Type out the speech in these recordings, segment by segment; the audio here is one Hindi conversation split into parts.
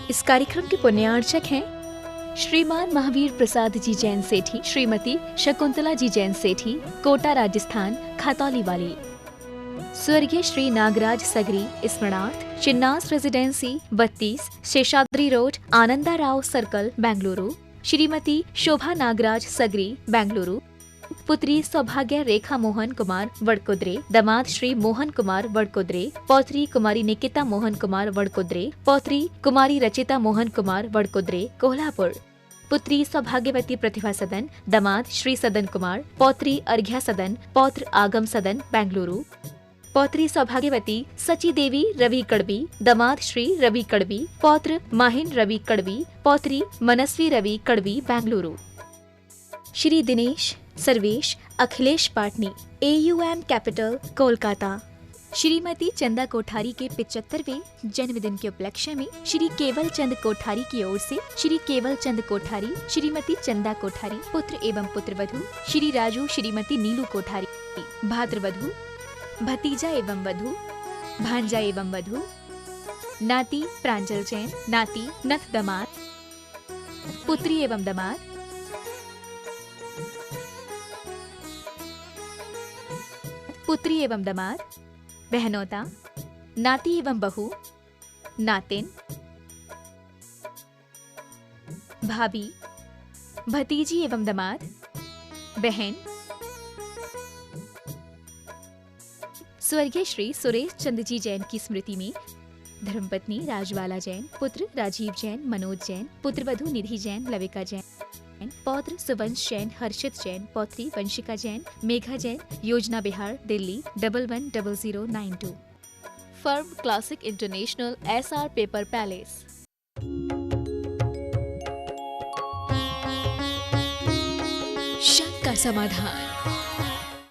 इस कार्यक्रम के पुण्यार्चक हैं श्रीमान महावीर प्रसाद जी जैन सेठी, श्रीमती शकुंतला जी जैन सेठी, कोटा राजस्थान, खातौली वाली। स्वर्गीय श्री नागराज सगरी स्मरणार्थ, Chinnas residency 32, Seshadri road, Ananda Rao circle, Bengaluru. Shrimati Shobha Nagaraj Sagari, Bengaluru. पुत्री सौभाग्य रेखा मोहन कुमार वडकुद्रे, दामाद श्री मोहन कुमार वडकुद्रे, पौत्री कुमारी निकिता मोहन कुमार वडकुद्रे, पौत्री कुमारी रचिता मोहन कुमार वडकुद्रे, कोल्हापुर। पुत्री सौभाग्यवती प्रतिभा सदन, दामाद श्री सदन कुमार, पौत्री अर्घ्या सदन, पौत्र आगम सदन, बेंगलुरु। पौत्री सौभाग्यवती सची देवी रवि कड़वी, दामाद श्री रवि कड़वी, पौत्र माहिन रवि कड़वी, पौत्री मनस्वी रवि कड़वी, बेंगलुरु। Shri Dinesh Sarvesh Akhilesh Patni, AUM capital, Kolkata. श्रीमती चंदा कोठारी के 75वें जन्मदिन के उपलक्ष्य में श्री केवल चंद कोठारी की ओर से श्री केवल चंद कोठारी, श्रीमती चंदा कोठारी, पुत्र एवं पुत्रवधू श्री राजू श्रीमती नीलू कोठारी, भाद्रवधू भतीजा एवं वधू, भांजा एवं वधू, नाती प्रांजल जैन, नाती नथ दामाद, पुत्री एवं दामाद, पुत्री एवं दामाद, बहनोता, नाती एवं बहू, नातिन, भाभी, भतीजी एवं दामाद, बहन। स्वर्गीय श्री सुरेश चंद जी जैन की स्मृति में धर्मपत्नी राजबाला जैन, पुत्र राजीव जैन, मनोज जैन, पुत्रवधू निधि जैन, लविका जैन, पौत्र सुवंश जैन, हर्षित जैन, पौत्री वंशिका जैन, मेघा जैन, योजना Bihar, Delhi 110092। Firm classic international, SR paper palace. शक का समाधान।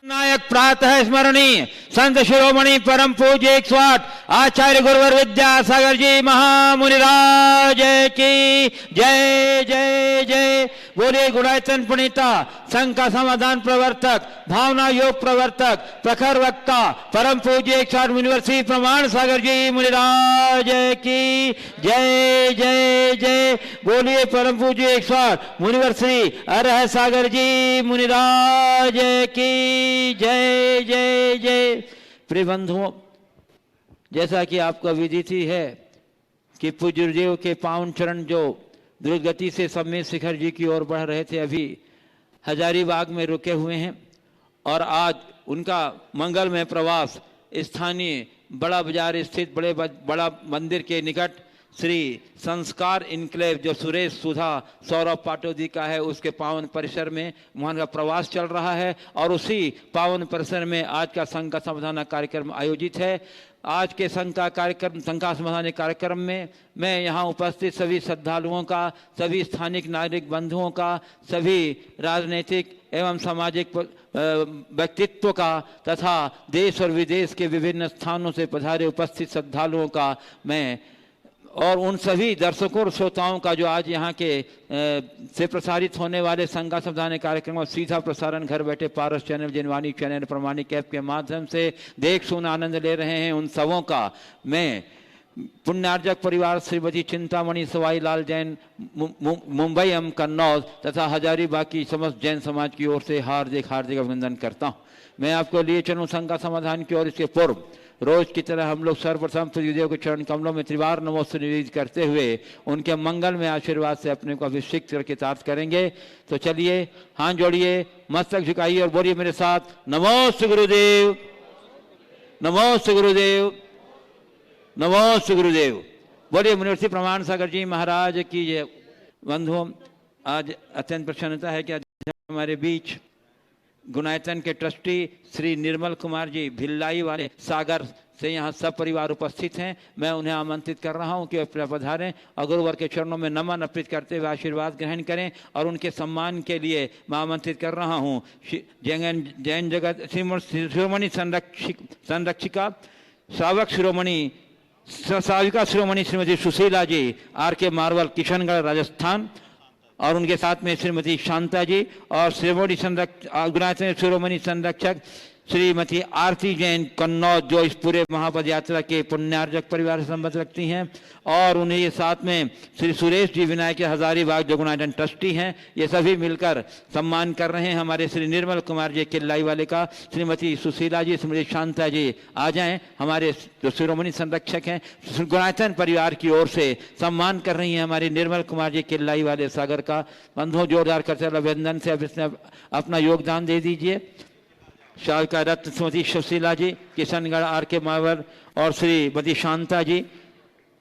नायक प्रातः स्मरणीय संत शिरोमणि परम पूज्य 108 आचार्य गुरुवर विद्यासागर जी महामुनिराज की जय जय जय। बोले गुणायतन पुनीता संघ का समाधान प्रवर्तक, भावना योग प्रवर्तक, प्रखर वक्ता परम पूज्य 108 यूनिवर्सिटी प्रमाण सागर जी मुनिराज की जय जय जय। बोलिए परम पूज्य 108 यूनिवर्सिटी अरह सागर जी मुनिराज की जय जय जय। प्रिय बंधुओं, जैसा कि आपको विदित ही है कि पूज्य गुरुदेव के पावन चरण जो द्रुत गति से सम्मेद शिखर जी की ओर बढ़ रहे थे, अभी हजारीबाग में रुके हुए हैं और आज उनका मंगलमय प्रवास स्थानीय बड़ा बाजार स्थित बड़ा मंदिर के निकट श्री संस्कार इनक्लेव जो सुरेश सुधा सौरभ पाटोदी का है, उसके पावन परिसर में वहाँ का प्रवास चल रहा है और उसी पावन परिसर में आज का संघ का समाधान कार्यक्रम आयोजित है। आज के संघ का कार्यक्रम, संघ का समाधान कार्यक्रम में मैं यहाँ उपस्थित सभी श्रद्धालुओं का, सभी स्थानिक नागरिक बंधुओं का, सभी राजनीतिक एवं सामाजिक व्यक्तित्व का तथा देश और विदेश के विभिन्न स्थानों से पधारे उपस्थित श्रद्धालुओं का मैं और उन सभी दर्शकों और श्रोताओं का जो आज यहाँ के से प्रसारित होने वाले संघ का समाधान कार्यक्रम और सीधा प्रसारण घर बैठे पारस चैनल, जिनवाणी चैनल, प्रमाणिक ऐप के माध्यम से देख सुन आनंद ले रहे हैं, उन सबों का मैं पुण्यार्जक परिवार श्रीमती चिंतामणि सवाई लाल जैन मुंबई एवं कन्नौज तथा हजारीबाग की समस्त जैन समाज की ओर से हार्दिक हार्दिक अभिनंदन करता हूँ। मैं आपको लिए चलूँ संघ का समाधान की ओर। इसके पूर्व रोज की तरह हम लोग सर्वप्रथम गुरुदेव के चरण कमलों में त्रिवार नमोस्तु निवेदित करते हुए उनके मंगल में आशीर्वाद से अपने को अभिषेक करके तार्थ करेंगे। तो चलिए हाथ जोड़िए, मस्तक झुकाइए और बोलिए मेरे साथ, नमोस्तु गुरुदेव, नमोस्तु गुरुदेव, नमोस्तु गुरुदेव। बोलिए यूनिवर्सिटी प्रमाण सागर जी महाराज की जय। बंधुओं, आज अत्यंत प्रसन्नता है कि आज हमारे बीच गुणायतन के ट्रस्टी श्री निर्मल कुमार जी भिल्लाई वाले सागर से यहाँ सब परिवार उपस्थित हैं। मैं उन्हें आमंत्रित कर रहा हूँ कि वे पधारें और गुरुवर के चरणों में नमन अर्पित करते हुए आशीर्वाद ग्रहण करें और उनके सम्मान के लिए मैं आमंत्रित कर रहा हूँ जैन जगत शिरोमणि संरक्षिका सावक शिरोमणि साविका शिरोमणि श्रीमती सुशीला जी RK मार्वल किशनगढ़ राजस्थान और उनके साथ में श्रीमती शांता जी और शिरोमणि संरक्षक श्रीमती आरती जैन कन्नौज, जो इस पूरे महापद यात्रा के पुण्यार्जक परिवार से संबंध रखती हैं, और उन्हें ये साथ में श्री सुरेश जी विनायक हजारीबाग जो गुणायतन ट्रस्टी हैं, ये सभी मिलकर सम्मान कर रहे हैं। हमारे श्री निर्मल कुमार जी किल्लाई वाले का, श्रीमती सुशीला जी, श्रीमती शांता जी आ जाएं, हमारे जो शिरोमणि संरक्षक हैं, गुणायतन परिवार की ओर से सम्मान कर रही हैं हमारे निर्मल कुमार जी किल्लाई वाले सागर का। बंधुओं, जोरदार करते अभिनंदन से अब इसने अपना योगदान दे दीजिए। शाल का रत्न श्रीमती सुशीला जी किशनगढ़ आर के मावर और श्रीमती शांता जी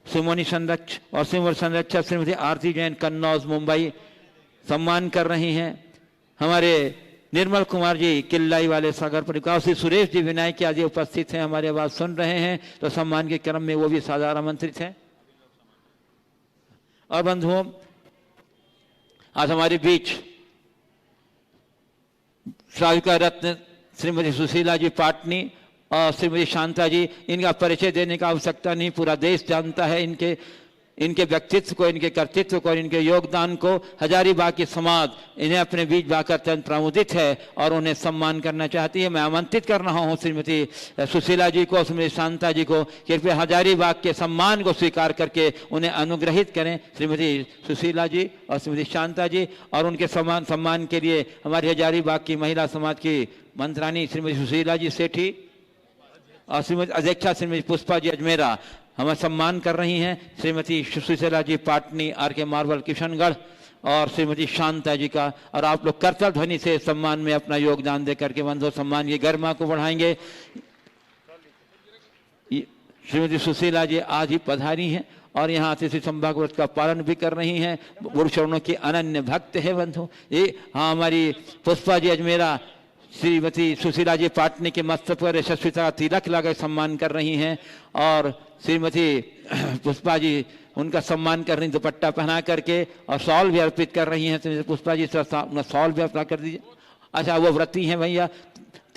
सिमोनी संरक्षक और सिमर संरक्षक श्रीमती आरती जैन कन्नौज मुंबई सम्मान कर रही हैं। हमारे निर्मल कुमार जी किल्लाई वाले सागर परिवार, श्री सुरेश जी विनायक आदि उपस्थित हैं, हमारी आवाज सुन रहे हैं, तो सम्मान के क्रम में वो भी सादर आमंत्रित हैं। और बंधुओं, आज हमारे बीच शाल का रत्न श्रीमती सुशीला जी पाटनी और श्रीमती शांता जी, इनका परिचय देने का आवश्यकता नहीं, पूरा देश जानता है इनके व्यक्तित्व को, इनके कर्तृत्व को और इनके योगदान को। हजारीबाग की समाज इन्हें अपने बीच लाकर अत्यंत प्रमुदित है और उन्हें सम्मान करना चाहती है। मैं आमंत्रित कर रहा हूं श्रीमती सुशीला जी को, श्रीमती शांता जी को, कृपया हजारीबाग के सम्मान को स्वीकार करके उन्हें अनुग्रहित करें। श्रीमती सुशीला जी और श्रीमती शांता जी, और उनके सम्मान के लिए हमारी हजारीबाग की महिला समाज की मंत्रानी श्रीमती सुशीला जी सेठी और श्रीमती अध्यक्षा श्रीमती पुष्पा जी अजमेरा हमें सम्मान कर रही हैं। श्रीमती सुशीला जी पाटनी आर के मार्बल किशनगढ़ और श्रीमती शांता जी का, और आप लोग करतल ध्वनि से सम्मान में अपना योगदान देकर के बंधु सम्मान की गरिमा को बढ़ाएंगे। श्रीमती सुशीला जी आज ही पधारी हैं और यहाँ अतिथि संभाग व्रत का पालन भी कर रही हैं। गुरु चरणों की अनन्य भक्त है बंधु ये। हाँ, हमारी पुष्पा जी अजमेरा श्रीमती सुशीला जी पाटनी के मस्तक पर यशस्विता तिलक लगा सम्मान कर रही हैं, और श्रीमती पुष्पा जी उनका सम्मान कर रही, दुपट्टा पहना करके और शॉल भी अर्पित कर रही हैं। श्रीमती पुष्पा जी शॉल भी अर्पित कर दीजिए। अच्छा, वो व्रती हैं भैया,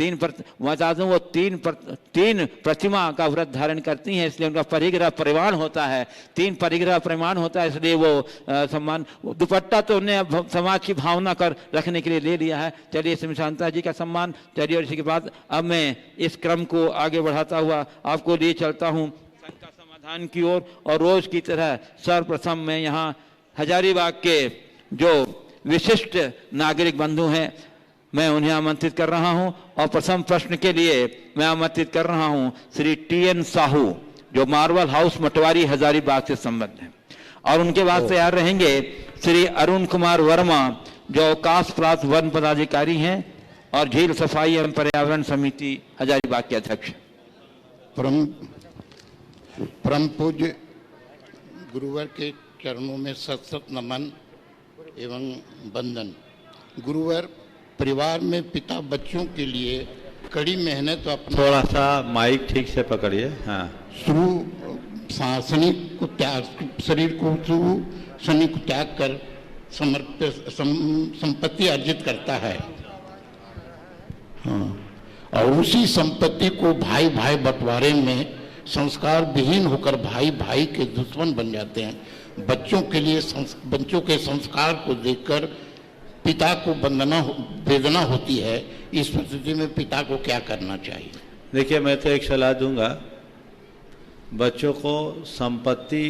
वो तीन प्रतिमा का व्रत धारण करती हैं, इसलिए उनका परिग्रह परिमाण होता है, 3 परिग्रह परिमाण होता है, इसलिए वो सम्मान। दुपट्टा तो उन्हें समाज की भावना कर रखने के लिए ले लिया है। चलिए श्री शांता जी का सम्मान। चलिए, और इसी के बाद अब मैं इस क्रम को आगे बढ़ाता हुआ आपको लिए चलता हूँ संघ का समाधान की ओर। और रोज की तरह सर्वप्रथम मैं यहाँ हजारीबाग के जो विशिष्ट नागरिक बंधु हैं, मैं उन्हें आमंत्रित कर रहा हूं। और प्रथम प्रश्न के लिए मैं आमंत्रित कर रहा हूं श्री TN साहू, जो मार्बल हाउस मटवारी हजारीबाग से संबद्ध हैं, और उनके बाद तैयार रहेंगे श्री अरुण कुमार वर्मा, जो अवकाश प्राप्त वन पदाधिकारी हैं और झील सफाई एवं पर्यावरण समिति हजारीबाग के अध्यक्ष। परम पूज्य गुरुवर के चरणों में सत सत नमन एवं वंदन। गुरुवर परिवार में पिता बच्चों के लिए कड़ी मेहनत अपना, थोड़ा सा माइक ठीक से पकड़िए। हाँ, शनि को त्याग कर संपत्ति अर्जित करता है। हाँ, और उसी संपत्ति को भाई भाई बंटवारे में संस्कार विहीन होकर भाई भाई के दुश्मन बन जाते हैं। बच्चों के संस्कार को देखकर पिता को वेदना होती है। इस परिस्थिति में पिता को क्या करना चाहिए? देखिए, मैं तो एक सलाह दूंगा, बच्चों को संपत्ति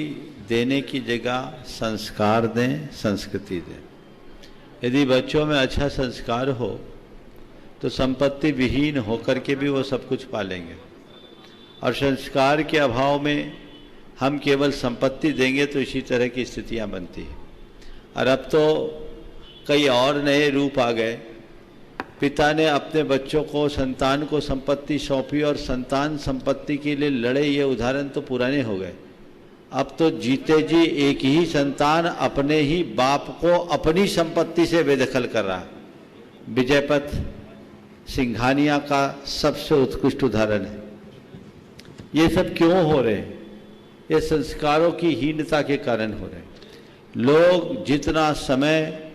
देने की जगह संस्कार दें, संस्कृति दें। यदि बच्चों में अच्छा संस्कार हो तो संपत्ति विहीन होकर के भी वो सब कुछ पालेंगे, और संस्कार के अभाव में हम केवल संपत्ति देंगे तो इसी तरह की स्थितियां बनती हैं। और अब तो कई और नए रूप आ गए। पिता ने अपने बच्चों को, संतान को संपत्ति सौंपी और संतान संपत्ति के लिए लड़े, ये उदाहरण तो पुराने हो गए। अब तो जीते जी एक ही संतान अपने ही बाप को अपनी संपत्ति से बेदखल कर रहा है। विजयपथ सिंघानिया का सबसे उत्कृष्ट उदाहरण है। ये सब क्यों हो रहे हैं? ये संस्कारों की हीनता के कारण हो रहे हैं। लोग जितना समय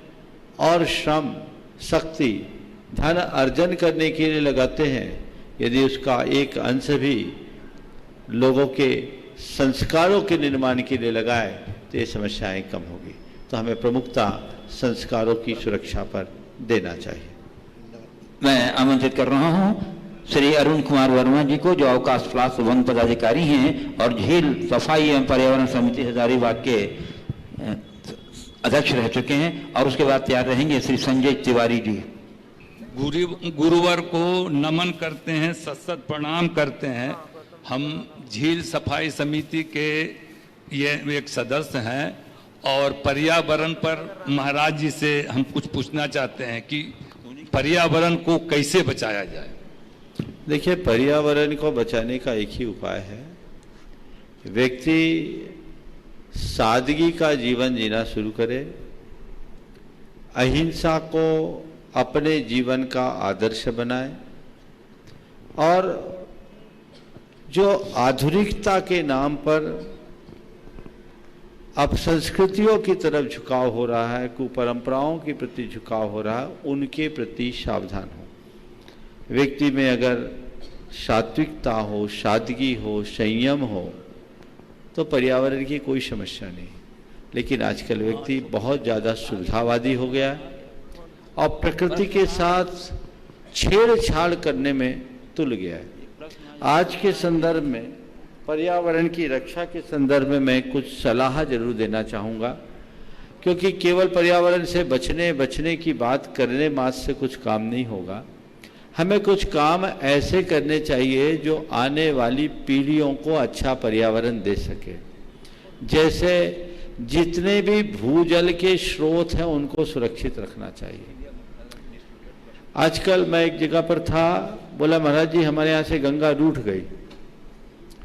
और श्रम, शक्ति, धन अर्जन करने के लिए लगाते हैं, यदि उसका एक अंश भी लोगों के संस्कारों के निर्माण के लिए लगाए तो ये समस्याएं कम होगी। तो हमें प्रमुखता संस्कारों की सुरक्षा पर देना चाहिए। मैं आमंत्रित कर रहा हूं श्री अरुण कुमार वर्मा जी को, जो अवकाश प्राप्त वन पदाधिकारी हैं और झील सफाई एवं पर्यावरण समिति हजारीबाग के अध्यक्ष रह चुके हैं। और उसके बाद तैयार रहेंगे श्री संजय तिवारी जी। गुरुवर को नमन करते हैं, सत प्रणाम करते हैं। हम झील सफाई समिति के ये एक सदस्य हैं और पर्यावरण पर महाराज जी से हम कुछ पूछना चाहते हैं कि पर्यावरण को कैसे बचाया जाए। देखिए, पर्यावरण को बचाने का एक ही उपाय है, व्यक्ति सादगी का जीवन जीना शुरू करे, अहिंसा को अपने जीवन का आदर्श बनाए और जो आधुनिकता के नाम पर अब संस्कृतियों की तरफ झुकाव हो रहा है, कुपरंपराओं के प्रति झुकाव हो रहा है, उनके प्रति सावधान हो। व्यक्ति में अगर सात्विकता हो, सादगी हो, संयम हो तो पर्यावरण की कोई समस्या नहीं। लेकिन आजकल व्यक्ति बहुत ज़्यादा सुविधावादी हो गया है और प्रकृति के साथ छेड़छाड़ करने में तुल गया है। आज के संदर्भ में पर्यावरण की रक्षा के संदर्भ में मैं कुछ सलाह जरूर देना चाहूँगा, क्योंकि केवल पर्यावरण से बचने की बात करने मात्र से कुछ काम नहीं होगा। हमें कुछ काम ऐसे करने चाहिए जो आने वाली पीढ़ियों को अच्छा पर्यावरण दे सके। जैसे जितने भी भूजल के स्रोत हैं उनको सुरक्षित रखना चाहिए। आजकल मैं एक जगह पर था, बोला महाराज जी हमारे यहाँ से गंगा रूठ गई।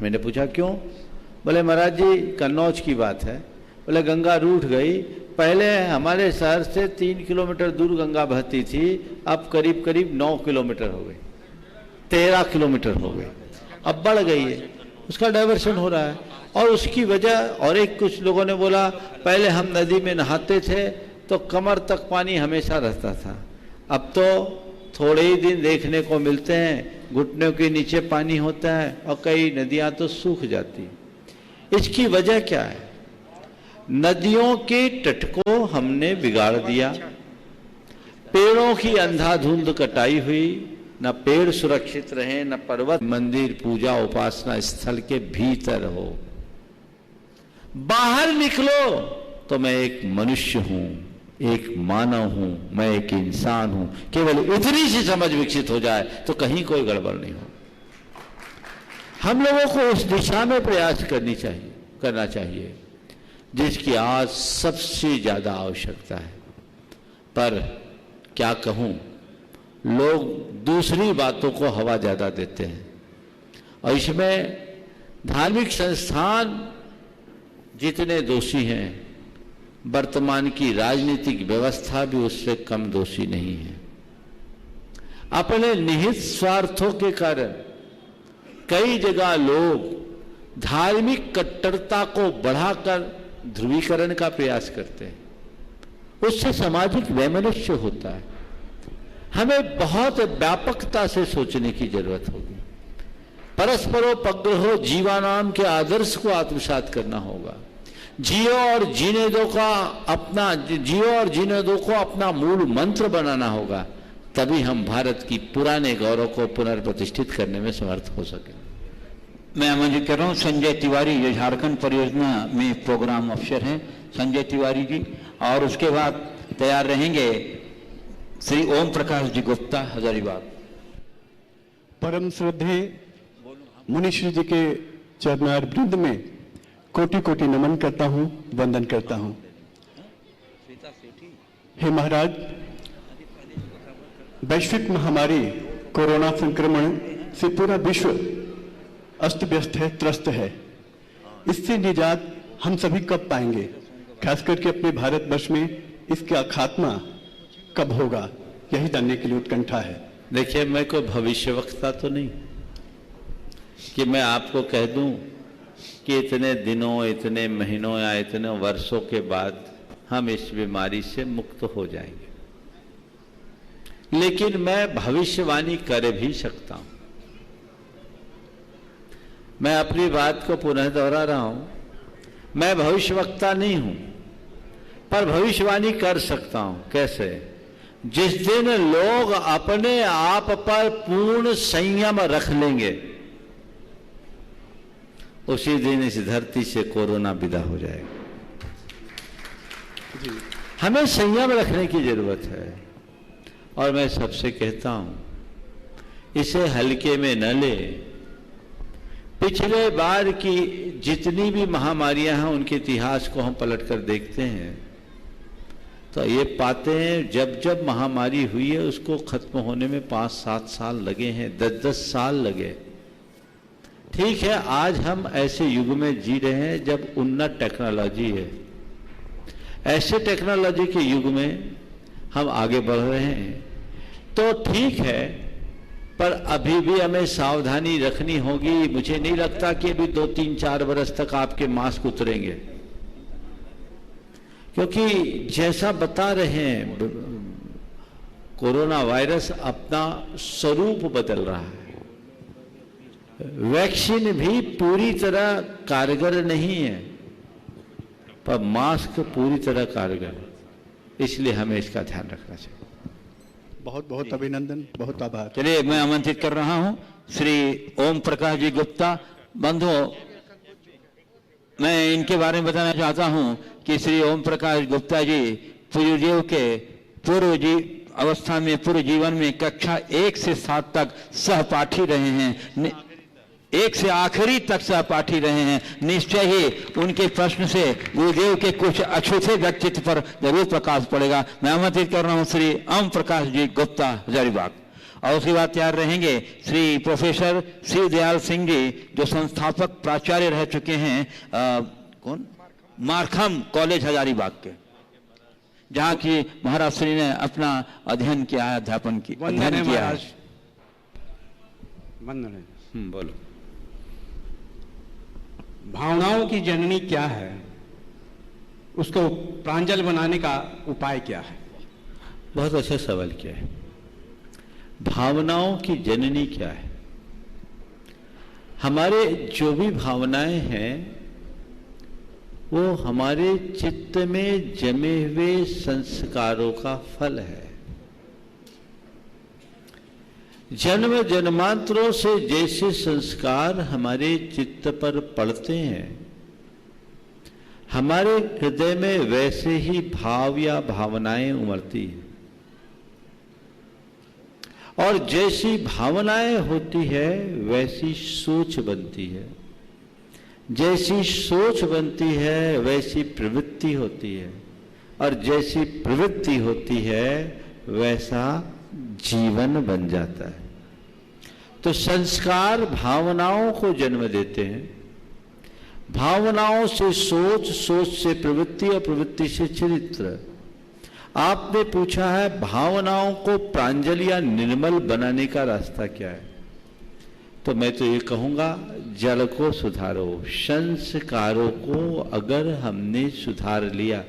मैंने पूछा क्यों? बोले महाराज जी कन्नौज की बात है। बोले गंगा रूठ गई, पहले हमारे शहर से 3 किलोमीटर दूर गंगा बहती थी, अब करीब करीब 9 किलोमीटर हो गई, 13 किलोमीटर हो गई, अब बढ़ गई है, उसका डाइवर्शन हो रहा है। और उसकी वजह, और एक कुछ लोगों ने बोला पहले हम नदी में नहाते थे तो कमर तक पानी हमेशा रहता था, अब तो थोड़े ही दिन देखने को मिलते हैं, घुटनों के नीचे पानी होता है और कई नदियां तो सूख जाती। इसकी वजह क्या है? नदियों के तट को हमने बिगाड़ दिया, पेड़ों की अंधाधुंध कटाई हुई, न पेड़ सुरक्षित रहे, न पर्वत मंदिर पूजा उपासना स्थल के भीतर हो। बाहर निकलो तो मैं एक मनुष्य हूं, एक मानव हूं, मैं एक इंसान हूं। केवल इतनी सी समझ विकसित हो जाए तो कहीं कोई गड़बड़ नहीं हो। हम लोगों को उस दिशा में प्रयास करना चाहिए जिसकी आज सबसे ज्यादा आवश्यकता है। पर क्या कहूं, लोग दूसरी बातों को हवा ज्यादा देते हैं और इसमें धार्मिक संस्थान जितने दोषी हैं, वर्तमान की राजनीतिक व्यवस्था भी उससे कम दोषी नहीं है। अपने निहित स्वार्थों के कारण कई जगह लोग धार्मिक कट्टरता को बढ़ाकर ध्रुवीकरण का प्रयास करते हैं, उससे सामाजिक वैमनस्य होता है। हमें बहुत व्यापकता से सोचने की जरूरत होगी। परस्परोपग्रहो जीवानाम के आदर्श को आत्मसात करना होगा। जियो और जीने दो को अपना मूल मंत्र बनाना होगा, तभी हम भारत की पुराने गौरव को पुनर्प्रतिष्ठित करने में समर्थ हो सके। मैं आमंत्रित कर रहा हूँ संजय तिवारी, जो झारखंड परियोजना में प्रोग्राम अफसर हैं, संजय तिवारी जी। और उसके बाद तैयार रहेंगे श्री ओम प्रकाश जी गुप्ता, हजारीबाग। परम श्रद्धेय मुनिश्री जी के चरणार वृंद में कोटि कोटि नमन करता हूं, वंदन करता हूं। हे महाराज, वैश्विक महामारी कोरोना संक्रमण से पूरा विश्व अस्त व्यस्त है, त्रस्त है। इससे निजात हम सभी कब पाएंगे? खास करके अपने भारतवर्ष में इसका खात्मा कब होगा, यही जानने के लिए उत्कंठा है। देखिए, मैं कोई भविष्यवक्ता तो नहीं कि मैं आपको कह दूं कि इतने दिनों, इतने महीनों या इतने वर्षों के बाद हम इस बीमारी से मुक्त हो जाएंगे, लेकिन मैं भविष्यवाणी कर भी सकता हूं। मैं अपनी बात को पुनः दोहरा रहा हूं, मैं भविष्यवक्ता नहीं हूं, पर भविष्यवाणी कर सकता हूं। कैसे? जिस दिन लोग अपने आप पर पूर्ण संयम रख लेंगे, उसी दिन इस धरती से कोरोना विदा हो जाएगा। हमें संयम रखने की जरूरत है। और मैं सबसे कहता हूं, इसे हल्के में न ले। पिछले बार की जितनी भी महामारियां हैं उनके इतिहास को हम पलट कर देखते हैं तो ये पाते हैं जब जब महामारी हुई है उसको खत्म होने में 5-7 साल लगे हैं, 10-10 साल लगे। ठीक है, आज हम ऐसे युग में जी रहे हैं जब उन्नत टेक्नोलॉजी है। ऐसे टेक्नोलॉजी के युग में हम आगे बढ़ रहे हैं तो ठीक है, पर अभी भी हमें सावधानी रखनी होगी। मुझे नहीं लगता कि अभी 2-3-4 बरस तक आपके मास्क उतरेंगे, क्योंकि जैसा बता रहे हैं कोरोना वायरस अपना स्वरूप बदल रहा है। वैक्सीन भी पूरी तरह कारगर नहीं है, पर मास्क पूरी तरह कारगर है। इसलिए हमें इसका ध्यान रखना चाहिए। बहुत बहुत अभिनंदन, बहुत आभार। चलिए, मैं आमंत्रित कर रहा हूं श्री ओम प्रकाश जी गुप्ता। बंधुओं, मैं इनके बारे में बताना चाहता हूं कि श्री ओम प्रकाश गुप्ता जी पूर्वजीव के अवस्था में पूर्व जीवन में कक्षा 1 से 7 तक सहपाठी रहे हैं, 1 से आखिरी तक सहपाठी रहे हैं। निश्चय ही उनके प्रश्न से गुरुदेव के कुछ अछूते व्यक्तित्व पर जरूर प्रकाश पड़ेगा। मैं आमंत्रित कर रहा हूं श्री ओम प्रकाश जी गुप्ता हजारीबाग। और उसके बाद तैयार रहेंगे श्री प्रोफेसर शिवदयाल सिंह जी, जो संस्थापक प्राचार्य रह चुके हैं कौन मारखम कॉलेज हजारीबाग के, जहां की महाराज श्री ने अपना अध्ययन किया है, अध्यापन की अध्ययन किया है। बोलो। भावनाओं की जननी क्या है, उसको प्रांजल बनाने का उपाय क्या है? बहुत अच्छा सवाल किया है। भावनाओं की जननी क्या है? हमारे जो भी भावनाएं हैं वो हमारे चित्त में जमे हुए संस्कारों का फल है। जन्म जन्मांतरों से जैसे संस्कार हमारे चित्त पर पड़ते हैं, हमारे हृदय में वैसे ही भाव या भावनाएं उमड़ती हैं। और जैसी भावनाएं होती है वैसी सोच बनती है, जैसी सोच बनती है वैसी प्रवृत्ति होती है, और जैसी प्रवृत्ति होती है वैसा जीवन बन जाता है। तो संस्कार भावनाओं को जन्म देते हैं, भावनाओं से सोच, सोच से प्रवृत्ति और प्रवृत्ति से चरित्र। आपने पूछा है भावनाओं को प्रांजल या निर्मल बनाने का रास्ता क्या है, तो मैं तो ये कहूंगा जल को सुधारो। संस्कारों को अगर हमने सुधार लिया,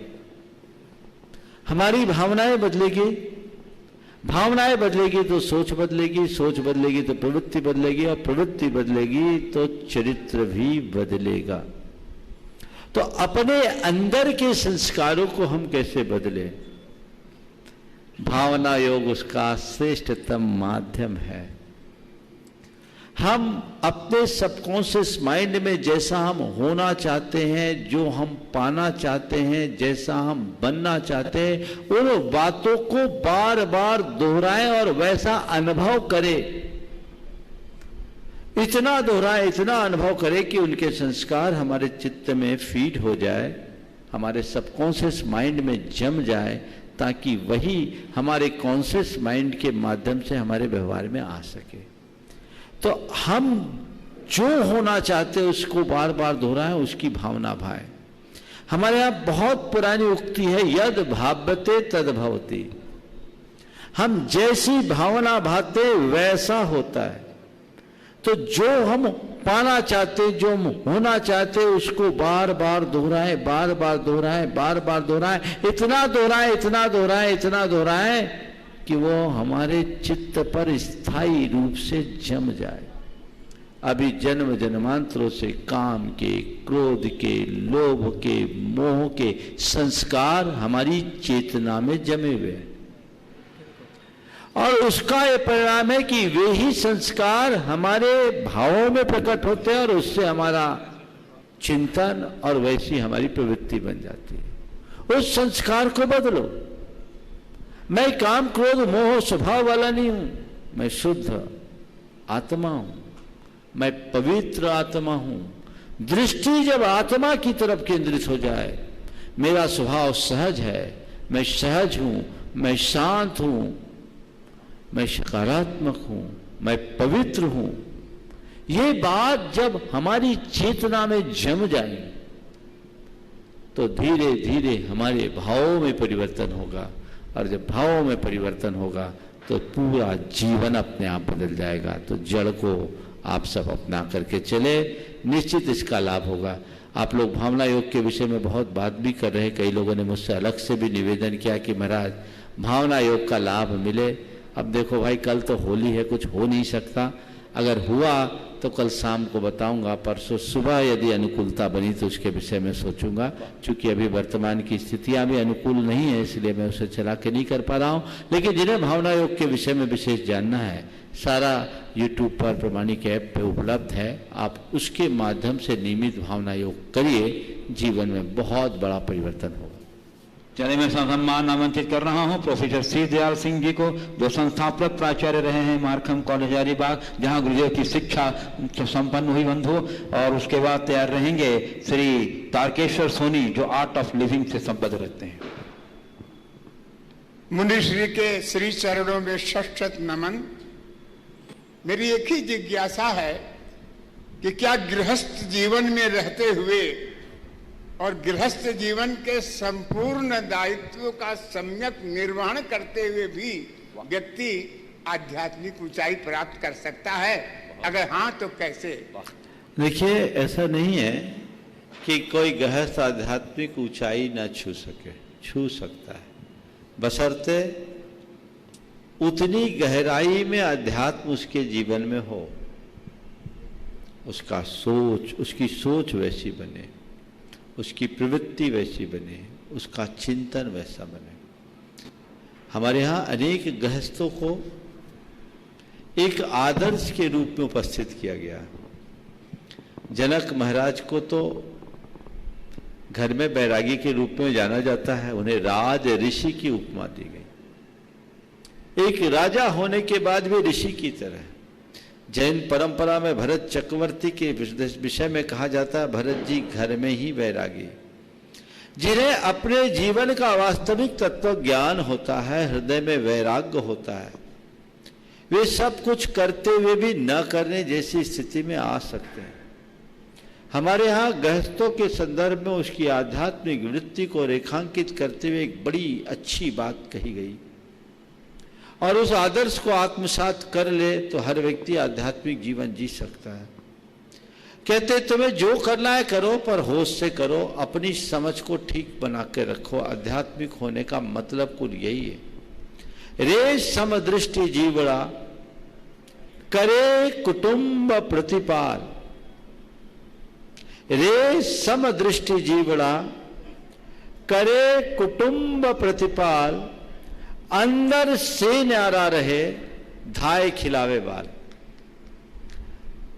हमारी भावनाएं बदलेगी, भावनाएं बदलेगी तो सोच बदलेगी, सोच बदलेगी तो प्रवृत्ति बदलेगी, और प्रवृत्ति बदलेगी तो चरित्र भी बदलेगा। तो अपने अंदर के संस्कारों को हम कैसे बदलें? भावना योग उसका श्रेष्ठतम माध्यम है। हम अपने सबकॉन्शियस माइंड में जैसा हम होना चाहते हैं, जो हम पाना चाहते हैं, जैसा हम बनना चाहते हैं, उन बातों को बार बार दोहराएं और वैसा अनुभव करें। इतना दोहराएं, इतना अनुभव करें कि उनके संस्कार हमारे चित्त में फीड हो जाए, हमारे सबकॉन्शियस माइंड में जम जाए, ताकि वही हमारे कॉन्शियस माइंड के माध्यम से हमारे व्यवहार में आ सके। तो हम जो होना चाहते हैं उसको बार बार दोहराएं, उसकी भावना भाएं। हमारे यहाँ बहुत पुरानी उक्ति है, यद भाव्यते तद भवति। हम जैसी भावना भाते वैसा होता है। तो जो हम पाना चाहते, जो हम होना चाहते, उसको बार बार दोहराएं, बार बार दोहराएं, बार बार दोहराएं, इतना दोहराएं, इतना दोहराएं, इतना दोहराएं कि वो हमारे चित्त पर स्थायी रूप से जम जाए। अभी जन्म जन्मांतरों से काम के, क्रोध के, लोभ के, मोह के संस्कार हमारी चेतना में जमे हुए हैं। और उसका ये परिणाम है कि वे ही संस्कार हमारे भावों में प्रकट होते हैं और उससे हमारा चिंतन और वैसी हमारी प्रवृत्ति बन जाती है। उस संस्कार को बदलो। मैं काम क्रोध मोह स्वभाव वाला नहीं हूं, मैं शुद्ध आत्मा हूं, मैं पवित्र आत्मा हूं। दृष्टि जब आत्मा की तरफ केंद्रित हो जाए, मेरा स्वभाव सहज है, मैं सहज हूं, मैं शांत हूं, मैं सकारात्मक हूं, मैं पवित्र हूं, ये बात जब हमारी चेतना में जम जाए तो धीरे धीरे हमारे भावों में परिवर्तन होगा, और जब भावों में परिवर्तन होगा तो पूरा जीवन अपने आप बदल जाएगा। तो जड़ को आप सब अपना करके चले, निश्चित इसका लाभ होगा। आप लोग भावना योग के विषय में बहुत बात भी कर रहे हैं। कई लोगों ने मुझसे अलग से भी निवेदन किया कि महाराज भावना योग का लाभ मिले। अब देखो भाई, कल तो होली है, कुछ हो नहीं सकता। अगर हुआ तो कल शाम को बताऊंगा, परसों सुबह यदि अनुकूलता बनी तो उसके विषय में सोचूंगा। चूंकि अभी वर्तमान की स्थितियां भी अनुकूल नहीं है, इसलिए मैं उसे चला के नहीं कर पा रहा हूं। लेकिन जिन्हें भावना योग के विषय में विशेष जानना है, सारा YouTube पर प्रमाणिक ऐप पे उपलब्ध है। आप उसके माध्यम से नियमित भावना योग करिए, जीवन में बहुत बड़ा परिवर्तन होगा। चलिए, मैं सम्मान आमंत्रित कर रहा हूं प्रोफेसर श्री दयाल सिंह जी को, जो संस्थापक प्राचार्य रहे हैं मारखम कॉलेज हजारीबाग, जहां गुरुदेव की शिक्षा संपन्न हुई बंधु। और उसके बाद तैयार रहेंगे श्री तारकेश्वर सोनी, जो आर्ट ऑफ लिविंग से संबद्ध रहते हैं। मुनि श्री के श्री चरणों में शत नमन। मेरी एक ही जिज्ञासा है कि क्या गृहस्थ जीवन में रहते हुए और गृहस्थ जीवन के संपूर्ण दायित्वों का सम्यक निर्वहन करते हुए भी व्यक्ति आध्यात्मिक ऊंचाई प्राप्त कर सकता है? अगर हाँ तो कैसे? देखिए, ऐसा नहीं है कि कोई गृहस्थ आध्यात्मिक ऊंचाई न छू सके, छू सकता है, बशर्ते उतनी गहराई में अध्यात्म उसके जीवन में हो, उसकी सोच वैसी बने, उसकी प्रवृत्ति वैसी बने, उसका चिंतन वैसा बने। हमारे यहाँ अनेक गृहस्थों को एक आदर्श के रूप में उपस्थित किया गया। जनक महाराज को तो घर में बैरागी के रूप में जाना जाता है, उन्हें राज ऋषि की उपमा दी गई। एक राजा होने के बाद भी ऋषि की तरह। जैन परंपरा में भरत चक्रवर्ती के विषय में कहा जाता है, भरत जी घर में ही बैरागी, जिन्हें अपने जीवन का वास्तविक तत्व ज्ञान होता है, हृदय में वैराग्य होता है, वे सब कुछ करते हुए भी न करने जैसी स्थिति में आ सकते हैं। हमारे यहाँ गृहस्थों के संदर्भ में उसकी आध्यात्मिक वृत्ति को रेखांकित करते हुए एक बड़ी अच्छी बात कही गई, और उस आदर्श को आत्मसात कर ले तो हर व्यक्ति आध्यात्मिक जीवन जी सकता है। कहते तुम्हें जो करना है करो, पर होश से करो, अपनी समझ को ठीक बना के रखो। आध्यात्मिक होने का मतलब कुल यही है। रे समदृष्टि जीवड़ा करे कुटुंब प्रतिपाल, रे समदृष्टि जीवड़ा करे कुटुंब प्रतिपाल, अंदर से न्यारा रहे धाय खिलावे बाल।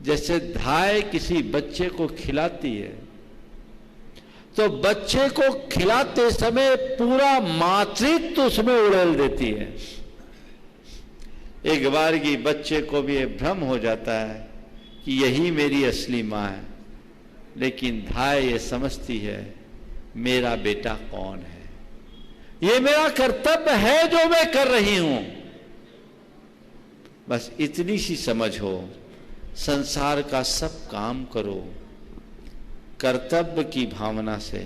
जैसे धाय किसी बच्चे को खिलाती है तो बच्चे को खिलाते समय पूरा मातृत्व उसमें उड़ेल देती है। एक बार की बच्चे को भी ये भ्रम हो जाता है कि यही मेरी असली मां है, लेकिन धाय ये समझती है मेरा बेटा कौन है, ये मेरा कर्तव्य है जो मैं कर रही हूं। बस इतनी सी समझ हो, संसार का सब काम करो कर्तव्य की भावना से,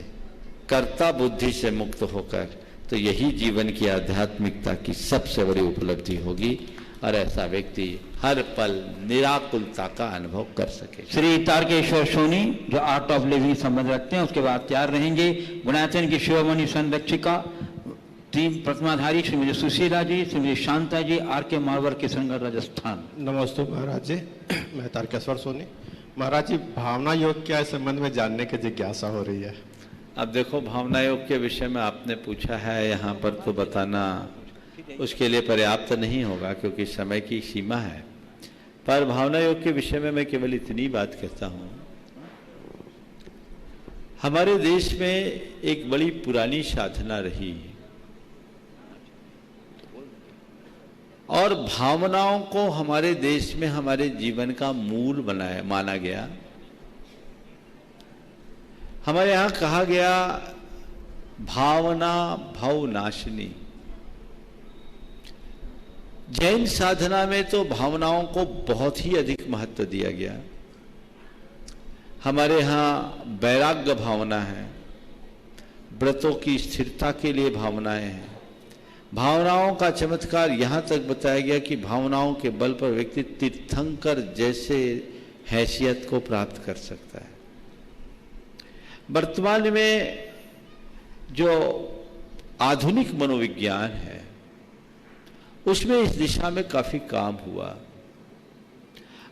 कर्ता बुद्धि से मुक्त होकर, तो यही जीवन की आध्यात्मिकता की सबसे बड़ी उपलब्धि होगी, और ऐसा व्यक्ति हर पल निराकुलता का अनुभव कर सके। श्री तारकेश्वर सोनी, जो आर्ट ऑफ लिविंग संबंध रखते हैं, उसके बाद तैयार रहेंगे गुणायतन की शिरोमणि संरक्षिका टीम प्रतिमाधारी श्रीमती सुशीला जी, श्रीमती शांता जी, RK मारवर किशनगढ़ राजस्थान। नमस्ते महाराज जी, मैं तारकेश्वर सोनी। महाराज जी, भावना योग क्या इस संबंध में जानने की जिज्ञासा हो रही है। अब देखो, भावना योग के विषय में आपने पूछा है, यहाँ पर तो बताना उसके लिए पर्याप्त नहीं होगा क्योंकि समय की सीमा है। पर भावना योग के विषय में मैं केवल इतनी बात कहता हूं, हमारे देश में एक बड़ी पुरानी साधना रही और भावनाओं को हमारे देश में हमारे जीवन का मूल माना गया। हमारे यहाँ कहा गया भावना भवनाशिनी। जैन साधना में तो भावनाओं को बहुत ही अधिक महत्व दिया गया। हमारे यहाँ वैराग्य भावना है, व्रतों की स्थिरता के लिए भावनाएं हैं। भावनाओं का चमत्कार यहाँ तक बताया गया कि भावनाओं के बल पर व्यक्ति तीर्थंकर जैसे हैसियत को प्राप्त कर सकता है। वर्तमान में जो आधुनिक मनोविज्ञान है उसमें इस दिशा में काफी काम हुआ।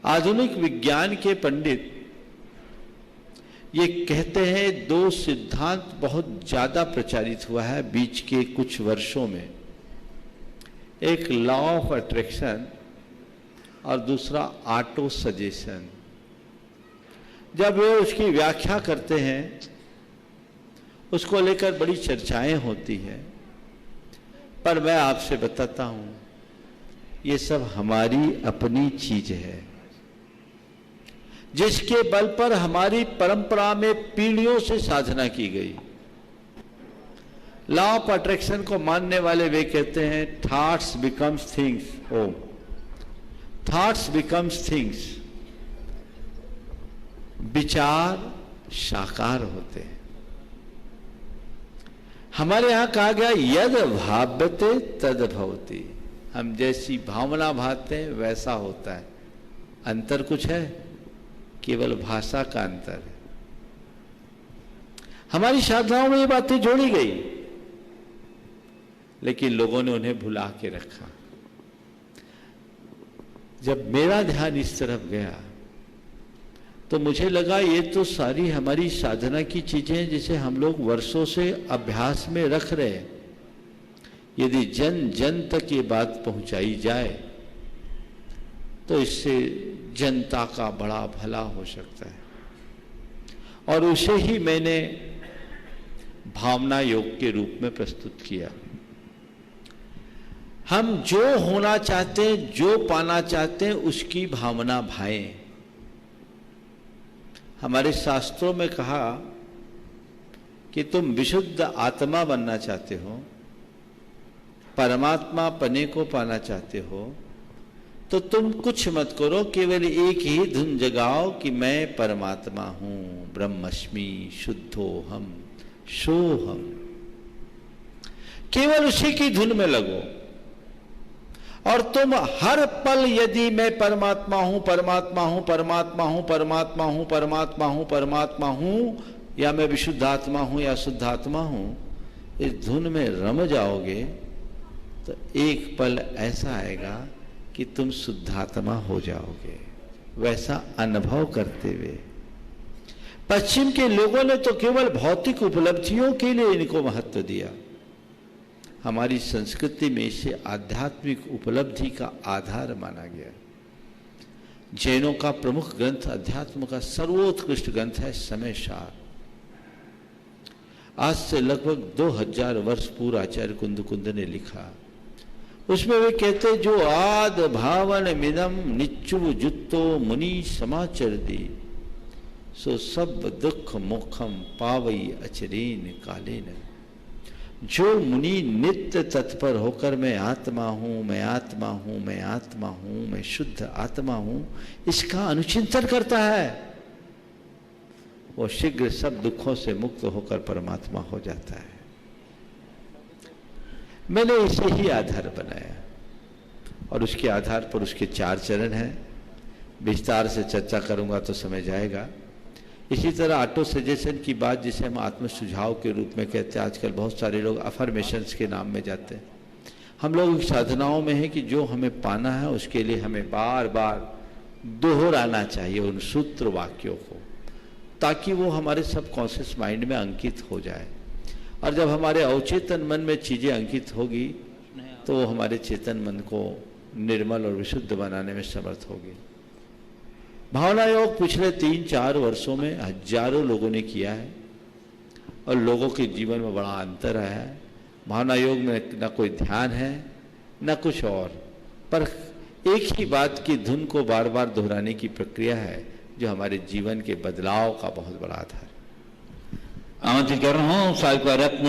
आधुनिक विज्ञान के पंडित ये कहते हैं दो सिद्धांत बहुत ज्यादा प्रचारित हुआ है बीच के कुछ वर्षों में, एक लॉ ऑफ अट्रैक्शन और दूसरा ऑटो सजेशन। जब वे उसकी व्याख्या करते हैं उसको लेकर बड़ी चर्चाएं होती हैं, पर मैं आपसे बताता हूं ये सब हमारी अपनी चीज है जिसके बल पर हमारी परंपरा में पीढ़ियों से साधना की गई। लॉ ऑफ अट्रैक्शन को मानने वाले वे कहते हैं थॉट्स बिकम्स थिंग्स। ओ थॉट्स बिकम्स थिंग्स, विचार साकार होते हैं। हमारे यहां कहा गया यद भाव्यते तद भवति। हम जैसी भावना भावते हैं वैसा होता है। अंतर कुछ है, केवल भाषा का अंतर है। हमारी साधनाओं में ये बातें जोड़ी गई लेकिन लोगों ने उन्हें भुला के रखा। जब मेरा ध्यान इस तरफ गया तो मुझे लगा ये तो सारी हमारी साधना की चीजें हैं जिसे हम लोग वर्षों से अभ्यास में रख रहे हैं। यदि जन जन तक ये बात पहुंचाई जाए तो इससे जनता का बड़ा भला हो सकता है। और उसे ही मैंने भावना योग के रूप में प्रस्तुत किया। हम जो होना चाहते हैं, जो पाना चाहते हैं, उसकी भावना भाएं। हमारे शास्त्रों में कहा कि तुम विशुद्ध आत्मा बनना चाहते हो, परमात्मा पने को पाना चाहते हो, तो तुम कुछ मत करो, केवल एक ही धुन जगाओ कि मैं परमात्मा हूं, ब्रह्मस्मि शुद्धोहम सोहम। केवल उसी की धुन में लगो और तुम हर पल यदि मैं परमात्मा हूं, परमात्मा हूं, परमात्मा हूं, परमात्मा हूं, परमात्मा हूं, परमात्मा हूं, या मैं विशुद्धात्मा हूं या शुद्धात्मा हूं, इस धुन में रम जाओगे तो एक पल ऐसा आएगा कि तुम शुद्धात्मा हो जाओगे। वैसा अनुभव करते हुए पश्चिम के लोगों ने तो केवल भौतिक उपलब्धियों के लिए इनको महत्व दिया। हमारी संस्कृति में इसे आध्यात्मिक उपलब्धि का आधार माना गया। जैनों का प्रमुख ग्रंथ, अध्यात्म का सर्वोत्कृष्ट ग्रंथ है समय सार। आज से लगभग 2000 वर्ष पूर्व आचार्य कुंद ने लिखा। उसमें वे कहते जो आद भावन मिदम निच्चु जुत्तो मुनि समाचर दी, सो सब दुख मुखम पावई अचरेन कालेन। जो मुनि नित्य तत्पर होकर मैं आत्मा हूं, मैं आत्मा हूं, मैं आत्मा हूं, मैं शुद्ध आत्मा हूं, इसका अनुचिंतन करता है, वो शीघ्र सब दुखों से मुक्त होकर परमात्मा हो जाता है। मैंने इसे ही आधार बनाया और उसके आधार पर उसके 4 चरण हैं। विस्तार से चर्चा करूंगा तो समय जाएगा। इसी तरह ऑटो सजेशन की बात, जिसे हम आत्म सुझाव के रूप में कहते हैं, आजकल बहुत सारे लोग अफर्मेशंस के नाम में जाते हैं। हम लोग साधनाओं में है कि जो हमें पाना है उसके लिए हमें बार बार दोहराना चाहिए उन सूत्र वाक्यों को, ताकि वो हमारे सबकॉन्शियस माइंड में अंकित हो जाए। और जब हमारे अवचेतन मन में चीजें अंकित होगी तो वो हमारे चेतन मन को निर्मल और विशुद्ध बनाने में समर्थ होगी। भावना योग पिछले 3-4 वर्षों में हजारों लोगों ने किया है और लोगों के जीवन में बड़ा अंतर आया है। भावना योग में न कोई ध्यान है न कुछ और, पर एक ही बात की धुन को बार बार दोहराने की प्रक्रिया है जो हमारे जीवन के बदलाव का बहुत बड़ा आधार है। आमंत्रित कर रहा हूँ साहित्य रत्न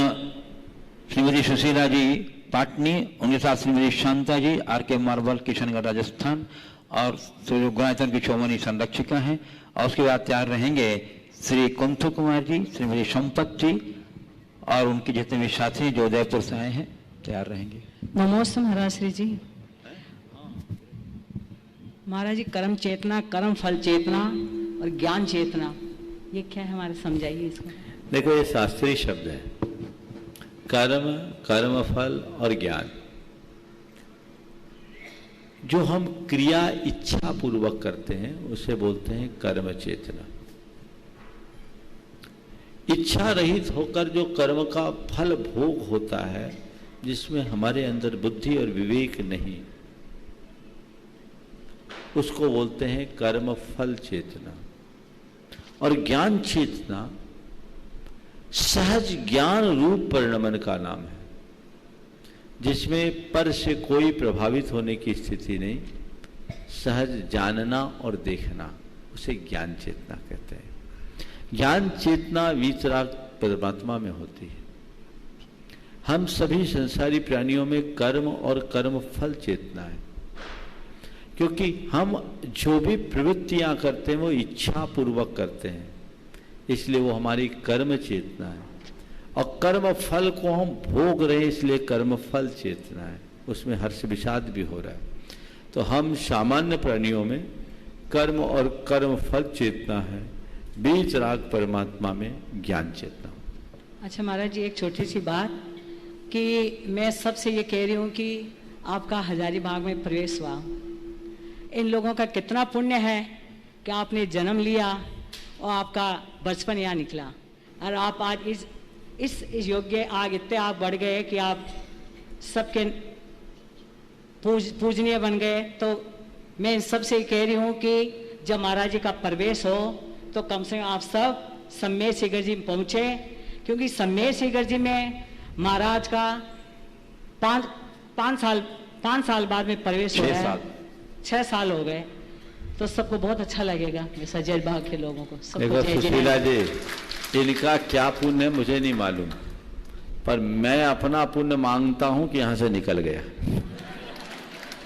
श्रीमती सुशीला जी पाटनी, उनके साथ श्रीमती शांता जी RK मार्बल किशनगढ़ राजस्थान और जो गुणायतन की चौमनी संरक्षिका हैं। और उसके बाद तैयार रहेंगे श्री कुंथु कुमार जी, श्रीमती संपत जी और उनके जितने भी साथी जो उदयपुर से आए हैं तैयार रहेंगे। नमोस्तु महाराज श्री जी। महाराज जी, कर्म चेतना, कर्म फल चेतना और ज्ञान चेतना, ये क्या है हमारे, समझाइए इसको। देखो, ये शास्त्रीय शब्द है। कर्म, कर्म फल और ज्ञान, जो हम क्रिया इच्छा पूर्वक करते हैं उसे बोलते हैं कर्म चेतना। इच्छा रहित होकर जो कर्म का फल भोग होता है, जिसमें हमारे अंदर बुद्धि और विवेक नहीं, उसको बोलते हैं कर्म फल चेतना। और ज्ञान चेतना सहज ज्ञान रूप परिणमन का नाम है, जिसमें पर से कोई प्रभावित होने की स्थिति नहीं, सहज जानना और देखना, उसे ज्ञान चेतना कहते हैं। ज्ञान चेतना वीतराग परमात्मा में होती है। हम सभी संसारी प्राणियों में कर्म और कर्म फल चेतना है, क्योंकि हम जो भी प्रवृत्तियां करते हैं वो इच्छा पूर्वक करते हैं, इसलिए वो हमारी कर्म चेतना है। और कर्म फल को हम भोग रहे हैं, इसलिए कर्म फल चेतना है, उसमें हर्ष विषाद भी हो रहा है। तो हम सामान्य प्राणियों में कर्म और कर्म फल चेतना है, बीच राग परमात्मा में ज्ञान चेतना। अच्छा महाराज जी, एक छोटी सी बात कि मैं सबसे ये कह रही हूँ कि आपका हजारीबाग में प्रवेश हुआ, इन लोगों का कितना पुण्य है कि आपने जन्म लिया और आपका बचपन यहाँ निकला, और आप आज इस योग्य आग इतने आप बढ़ गए कि आप सबके पूजनीय बन गए। तो मैं इन सबसे कह रही हूँ कि जब महाराज जी का प्रवेश हो तो कम से कम आप सब सम्मेद शिखर जी में पहुँचे, क्योंकि सम्मेद शिखर जी में महाराज का 5 साल बाद में प्रवेश हो गया, 6 साल हो गए, तो सबको बहुत अच्छा लगेगा, सजल बाग के लोगों को। देखो सुशीला जी, इनका क्या पुण्य है मुझे नहीं मालूम, पर मैं अपना पुण्य मांगता हूं कि यहां से निकल गया।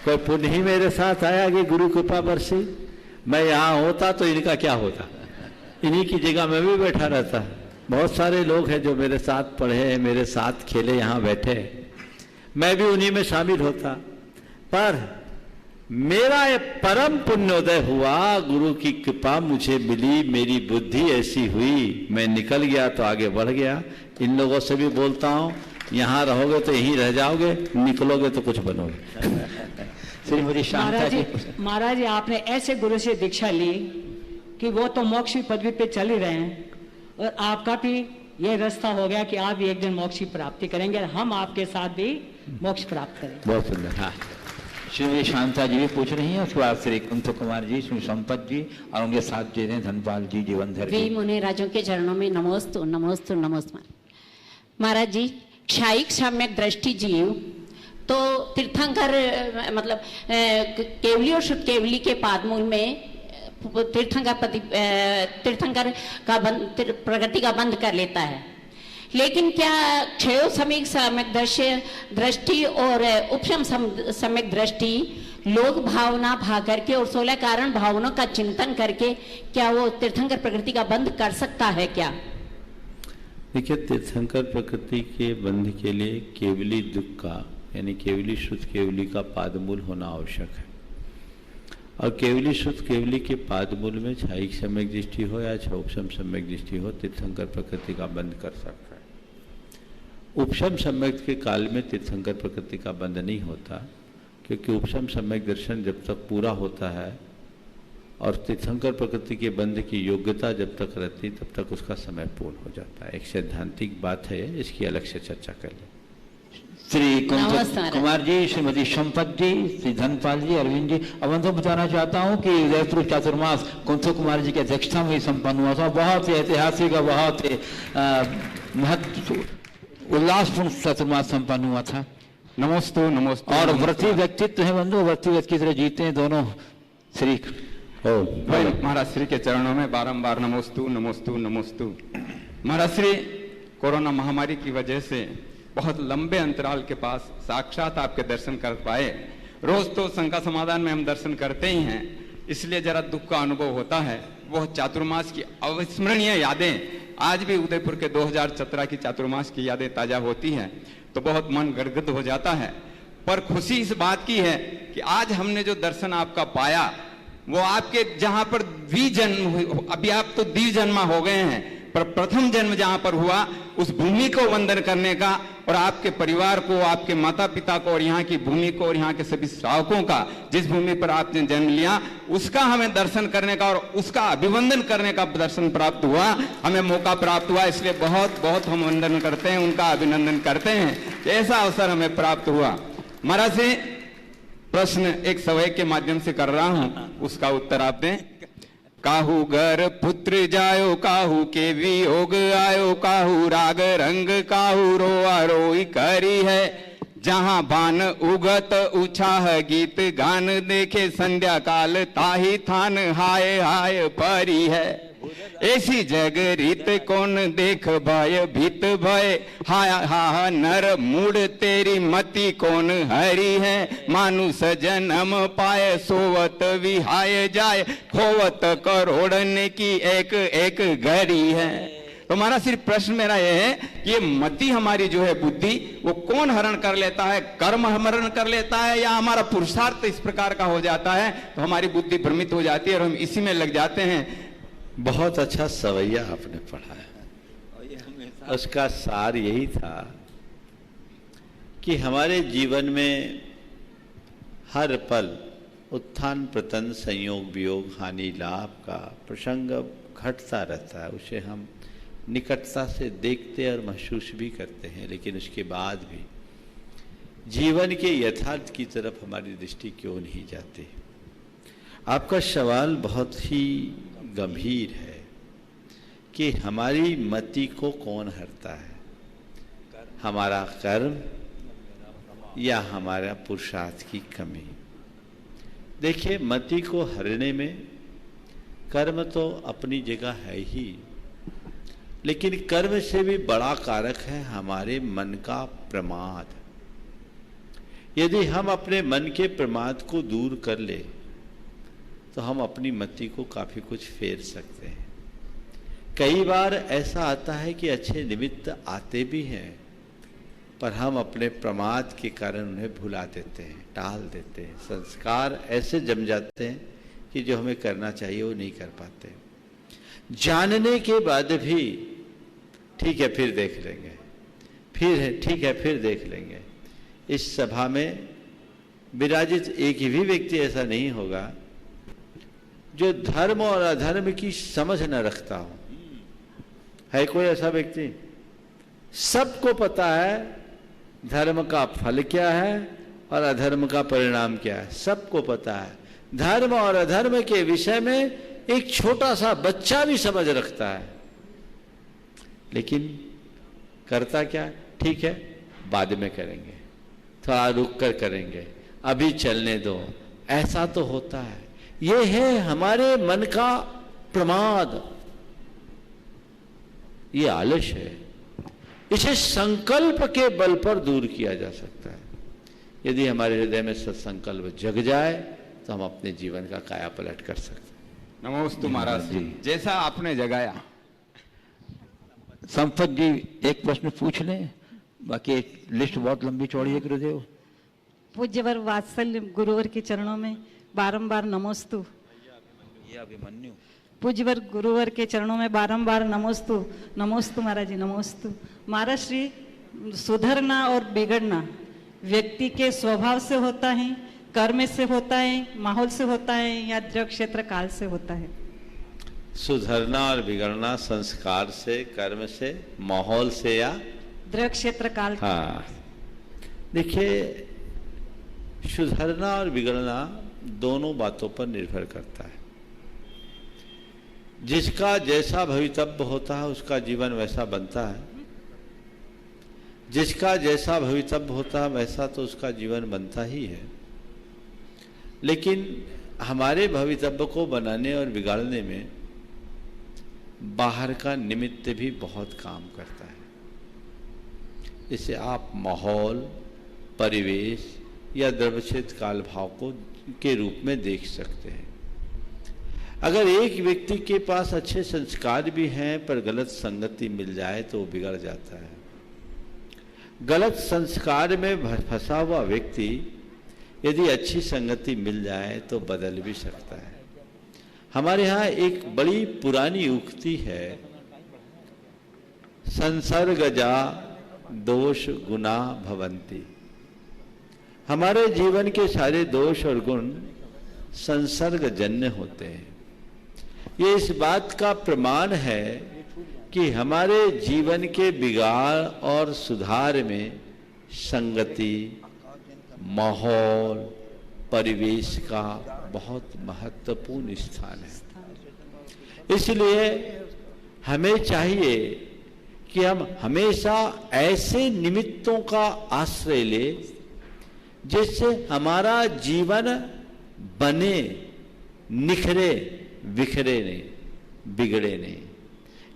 कोई पुण्य ही मेरे साथ आया कि गुरु कृपा बरसी, मैं यहां होता तो इनका क्या होता, इन्हीं की जगह मैं भी बैठा रहता। बहुत सारे लोग हैं जो मेरे साथ पढ़े हैं, मेरे साथ खेले, यहाँ बैठे, मैं भी उन्हीं में शामिल होता। पर मेरा ये परम पुण्योदय हुआ, गुरु की कृपा मुझे मिली, मेरी बुद्धि ऐसी हुई, मैं निकल गया तो आगे बढ़ गया। इन लोगों से भी बोलता हूँ, यहाँ रहोगे तो यहीं रह जाओगे, निकलोगे तो कुछ बनोगे। श्रीमती शांता जी। महाराज जी, आपने ऐसे गुरु से दीक्षा ली कि वो तो मोक्ष की पदवी पे चल ही रहे हैं, और आपका भी ये रास्ता हो गया कि आप भी एक दिन मोक्ष की प्राप्ति करेंगे, और हम आपके साथ भी मोक्ष प्राप्त करेंगे। बहुत सुंदर। हाँ, श्रीमती शांता जी भी पूछ रही हैं, उसके बाद श्री कुंथु कुमार जी, श्री संपत जी और उनके साथ जी हैं धनपाल जी, जीवनधर जी। मुनि राजों के चरणों में नमोस्तु नमोस्तु नमोस्तु। महाराज जी, क्षायिक सम्यक दृष्टि जीव तो तीर्थंकर मतलब केवली और शुद्ध केवली के पादमूल में तीर्थंकर का प्रगति का बंध कर लेता है, लेकिन क्या क्षयो सम्यक दृष्टि और उपशम सम्यक दृष्टि लोक भावना भा करके और 16 कारण भावनाओं का चिंतन करके क्या वो तीर्थंकर प्रकृति का बंध कर सकता है क्या? देखिए, तीर्थंकर प्रकृति के बंध के लिए केवली दुख का यानी केवली शुद्ध केवली का पादमूल होना आवश्यक है, और केवली शुद्ध केवली के पादमूल में क्षायिक सम्यक दृष्टि हो या उपशम सम्यक दृष्टि हो, तीर्थंकर प्रकृति का बंध कर सकता है। उपशम सम्यक के काल में तीर्थंकर प्रकृति का बंध नहीं होता, क्योंकि उपशम सम्यक दर्शन जब तक पूरा होता है और तीर्थंकर प्रकृति के बंध की योग्यता जब तक रहती तब तक उसका समय पूर्ण हो जाता है। एक सैद्धांतिक बात है, इसकी अलग से चर्चा कर लें। श्री नमस्कार। कुमार जी, श्रीमती संपत जी, श्री धनपाल जी, अरविंद जी। अब मैं तो बताना चाहता हूँ कि उदयपुर चातुर्मास कुंथो कुमार जी की अध्यक्षता में संपन्न हुआ था। बहुत ही ऐतिहासिक और बहुत ही महत्व उल्लासपूर्ण चातुर्मास संपन्न हुआ था। नमोस्तु नमोस्तु। और व्रती व्यक्तित्व है बंधु, व्रती व्यक्ति की तरह जीते हैं दोनों श्री। भाई महाराज श्री के चरणों में बारंबार नमोस्तु नमोस्तु नमोस्तु। महाराज श्री, कोरोना महामारी की वजह से बहुत लंबे अंतराल के पास साक्षात आपके दर्शन कर पाए। रोज तो शंका समाधान में हम दर्शन करते ही हैं, इसलिए जरा दुख का अनुभव होता है। वह चातुर्मास की अविस्मरणीय यादें आज भी उदयपुर के 2017 की चातुर्मास की यादें ताजा होती हैं तो बहुत मन गदगद हो जाता है। पर खुशी इस बात की है कि आज हमने जो दर्शन आपका पाया वो आपके जहां पर द्विजन्म, अभी आप तो द्विजन्मा हो गए हैं, पर प्रथम जन्म जहां पर हुआ उस भूमि को वंदन करने का और आपके परिवार को, आपके माता पिता को और यहाँ की भूमि को और यहाँ के सभी श्रावकों का, जिस भूमि पर आपने जन्म लिया उसका हमें दर्शन करने का और उसका अभिवंदन करने का दर्शन प्राप्त हुआ, हमें मौका प्राप्त हुआ। इसलिए बहुत बहुत हम वंदन करते हैं, उनका अभिनंदन करते हैं कि ऐसा अवसर हमें प्राप्त हुआ। महाराज से प्रश्न एक सवय के माध्यम से कर रहा हूं, उसका उत्तर आप दें। काहू घर पुत्र जायो, काहू के वियोग आयो, काहू राग रंग काहू रोआ रोई करी है। जहां भान उगत उछाह गीत गान, देखे संध्या काल ताही थान हाय हाय परी है। ऐसी जग रीत कौन देख भय भीत भय, हाय हा नर मूड तेरी मति कौन हरी है। मानुष जन्म पाए सोवत विहाय जाए, खोवत करोड़न की एक एक घड़ी है। तो हमारा सिर्फ प्रश्न मेरा यह है कि ये मति हमारी जो है बुद्धि, वो कौन हरण कर लेता है? कर्म हरण कर लेता है या हमारा पुरुषार्थ इस प्रकार का हो जाता है तो हमारी बुद्धि भ्रमित हो जाती है और हम इसी में लग जाते हैं। बहुत अच्छा सवैया आपने पढ़ा है। उसका सार यही था कि हमारे जीवन में हर पल उत्थान पतन, संयोग वियोग, हानि लाभ का प्रसंग घटता रहता है। उसे हम निकटता से देखते और महसूस भी करते हैं, लेकिन उसके बाद भी जीवन के यथार्थ की तरफ हमारी दृष्टि क्यों नहीं जाती? आपका सवाल बहुत ही गंभीर है कि हमारी मति को कौन हरता है, हमारा कर्म या हमारा पुरुषार्थ की कमी? देखिए, मति को हरने में कर्म तो अपनी जगह है ही, लेकिन कर्म से भी बड़ा कारक है हमारे मन का प्रमाद। यदि हम अपने मन के प्रमाद को दूर कर ले तो हम अपनी मति को काफी कुछ फेर सकते हैं। कई बार ऐसा आता है कि अच्छे निमित्त आते भी हैं, पर हम अपने प्रमाद के कारण उन्हें भुला देते हैं, टाल देते हैं। संस्कार ऐसे जम जाते हैं कि जो हमें करना चाहिए वो नहीं कर पाते। जानने के बाद भी ठीक है फिर देख लेंगे, फिर है ठीक है फिर देख लेंगे। इस सभा में विराजित एक भी व्यक्ति ऐसा नहीं होगा जो धर्म और अधर्म की समझ न रखता हो। है कोई ऐसा व्यक्ति? सबको पता है धर्म का फल क्या है और अधर्म का परिणाम क्या है, सबको पता है। धर्म और अधर्म के विषय में एक छोटा सा बच्चा भी समझ रखता है, लेकिन करता क्या? ठीक है बाद में करेंगे, थोड़ा रुक कर करेंगे, अभी चलने दो। ऐसा तो होता है। ये है हमारे मन का प्रमाद, ये आलस है। इसे संकल्प के बल पर दूर किया जा सकता है। यदि हमारे हृदय में सत्संकल्प जग जाए तो हम अपने जीवन का काया पलट कर सकते हैं। नमोस्तु महाराज जी, जैसा आपने जगाया। संपत जी एक प्रश्न पूछ लें, बाकी लिस्ट बहुत लंबी चौड़ी है गुरुदेव। पूज्यवर वात्सल्य गुरुवर के चरणों में बारंबार नमोस्तु। ये अभिमन्यु पूज्यवर गुरुवर के चरणों में बारंबार नमोस्तु। नमोस्तु महाराज जी, नमोस्तु। महाराज श्री, सुधरना और बिगड़ना व्यक्ति के स्वभाव से होता है, कर्म से होता है, माहौल से होता है या दृढ़ क्षेत्र काल से होता है? सुधरना और बिगड़ना संस्कार से, कर्म से, माहौल से या दृढ़ क्षेत्र काल? हाँ, देखिए, सुधरना और बिगड़ना दोनों बातों पर निर्भर करता है। जिसका जैसा भवितव्य होता है उसका जीवन वैसा बनता है, जिसका जैसा भवितव्य होता है वैसा तो उसका जीवन बनता ही है। लेकिन हमारे भवितव्य को बनाने और बिगाड़ने में बाहर का निमित्त भी बहुत काम करता है। इसे आप माहौल, परिवेश या द्रव्यक्षेत्र काल भाव को के रूप में देख सकते हैं। अगर एक व्यक्ति के पास अच्छे संस्कार भी हैं पर गलत संगति मिल जाए तो वो बिगड़ जाता है। गलत संस्कार में फंसा हुआ व्यक्ति यदि अच्छी संगति मिल जाए तो बदल भी सकता है। हमारे यहाँ एक बड़ी पुरानी उक्ति है, संसर्गजा दोष गुना भवंती। हमारे जीवन के सारे दोष और गुण संसर्गजन्य होते हैं। ये इस बात का प्रमाण है कि हमारे जीवन के बिगाड़ और सुधार में संगति, माहौल, परिवेश का बहुत महत्वपूर्ण स्थान है। इसलिए हमें चाहिए कि हम हमेशा ऐसे निमित्तों का आश्रय लें जिससे हमारा जीवन बने, निखरे, बिखरे नहीं, बिगड़े नहीं।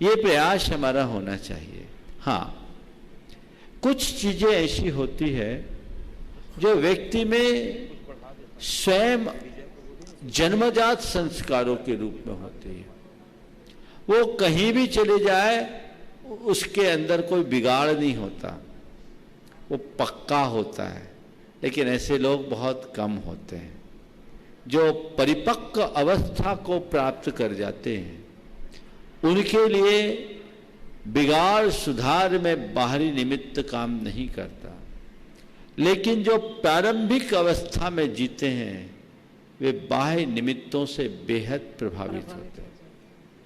ये प्रयास हमारा होना चाहिए। हाँ, कुछ चीजें ऐसी होती है जो व्यक्ति में स्वयं जन्मजात संस्कारों के रूप में होती है। वो कहीं भी चले जाए उसके अंदर कोई बिगाड़ नहीं होता, वो पक्का होता है। लेकिन ऐसे लोग बहुत कम होते हैं। जो परिपक्व अवस्था को प्राप्त कर जाते हैं उनके लिए बिगाड़ सुधार में बाहरी निमित्त काम नहीं करता। लेकिन जो प्रारंभिक अवस्था में जीते हैं वे बाह्य निमित्तों से बेहद प्रभावित होते हैं।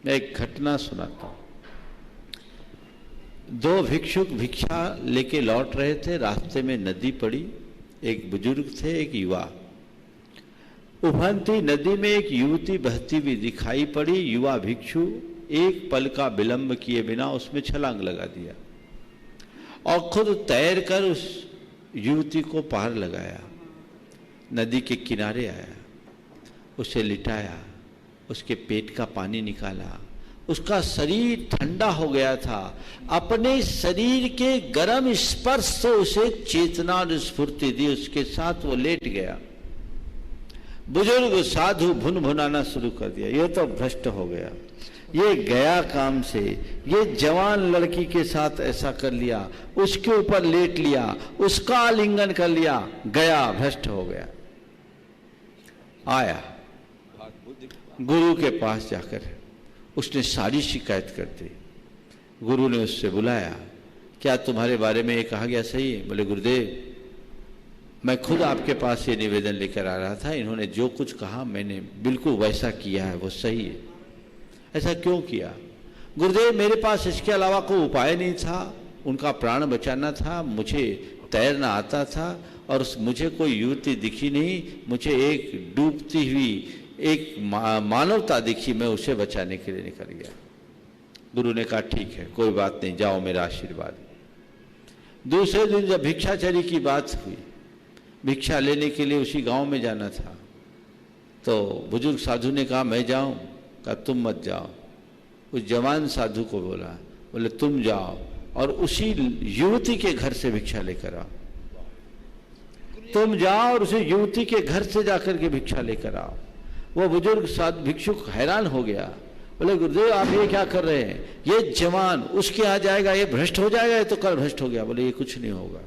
मैं एक घटना सुनाता हूं। दो भिक्षुक भिक्षा लेके लौट रहे थे। रास्ते में नदी पड़ी। एक बुजुर्ग थे, एक युवा। उफनती नदी में एक युवती बहती हुई दिखाई पड़ी। युवा भिक्षु एक पल का विलंब किए बिना उसमें छलांग लगा दिया और खुद तैर कर उस युवती को पार लगाया, नदी के किनारे आया, उसे लिटाया, उसके पेट का पानी निकाला। उसका शरीर ठंडा हो गया था। अपने शरीर के गर्म स्पर्श से उसे चेतना और स्फूर्ति दी। उसके साथ वो लेट गया। बुजुर्ग साधु भुन भुनाना शुरू कर दिया, ये तो भ्रष्ट हो गया, ये गया काम से, ये जवान लड़की के साथ ऐसा कर लिया, उसके ऊपर लेट लिया, उसका आलिंगन कर लिया, गया, भ्रष्ट हो गया। आया गुरु के पास जाकर उसने सारी शिकायत कर दी। गुरु ने उससे बुलाया, क्या तुम्हारे बारे में ये कहा गया सही है? बोले गुरुदेव, मैं खुद आपके पास ये निवेदन लेकर आ रहा था, इन्होंने जो कुछ कहा मैंने बिल्कुल वैसा किया है, वो सही है। ऐसा क्यों किया? गुरुदेव, मेरे पास इसके अलावा कोई उपाय नहीं था, उनका प्राण बचाना था, मुझे तैरना आता था और मुझे कोई युवती दिखी नहीं, मुझे एक डूबती हुई एक मानवता दिखी, मैं उसे बचाने के लिए निकल गया। गुरु ने कहा ठीक है, कोई बात नहीं, जाओ, मेरा आशीर्वाद। दूसरे दिन जब भिक्षाचरी की बात हुई, भिक्षा लेने के लिए उसी गांव में जाना था, तो बुजुर्ग साधु ने कहा मैं जाऊं? कहा तुम मत जाओ। उस जवान साधु को बोला, बोले तुम जाओ और उसी युवती के घर से भिक्षा लेकर आओ। तुम जाओ और उसी युवती के घर से जाकर के भिक्षा लेकर आओ। वो बुजुर्ग साधु भिक्षुक हैरान हो गया। बोले गुरुदेव, आप ये क्या कर रहे हैं? ये जवान उसके यहाँ जाएगा, ये भ्रष्ट हो जाएगा, ये तो कल भ्रष्ट हो गया। बोले ये कुछ नहीं होगा।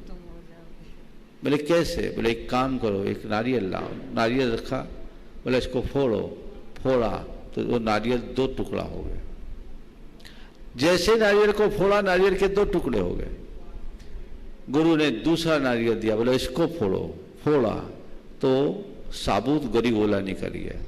बोले कैसे? बोले एक काम करो, एक नारियल लाओ। नारियल रखा, बोले इसको फोड़ो। फोड़ा तो वो नारियल दो टुकड़ा हो गए। जैसे नारियल को फोड़ा, नारियल के दो टुकड़े हो गए। गुरु ने दूसरा नारियल दिया, बोले इसको फोड़ो। फोड़ा तो साबुत गरीगोला निकल गया।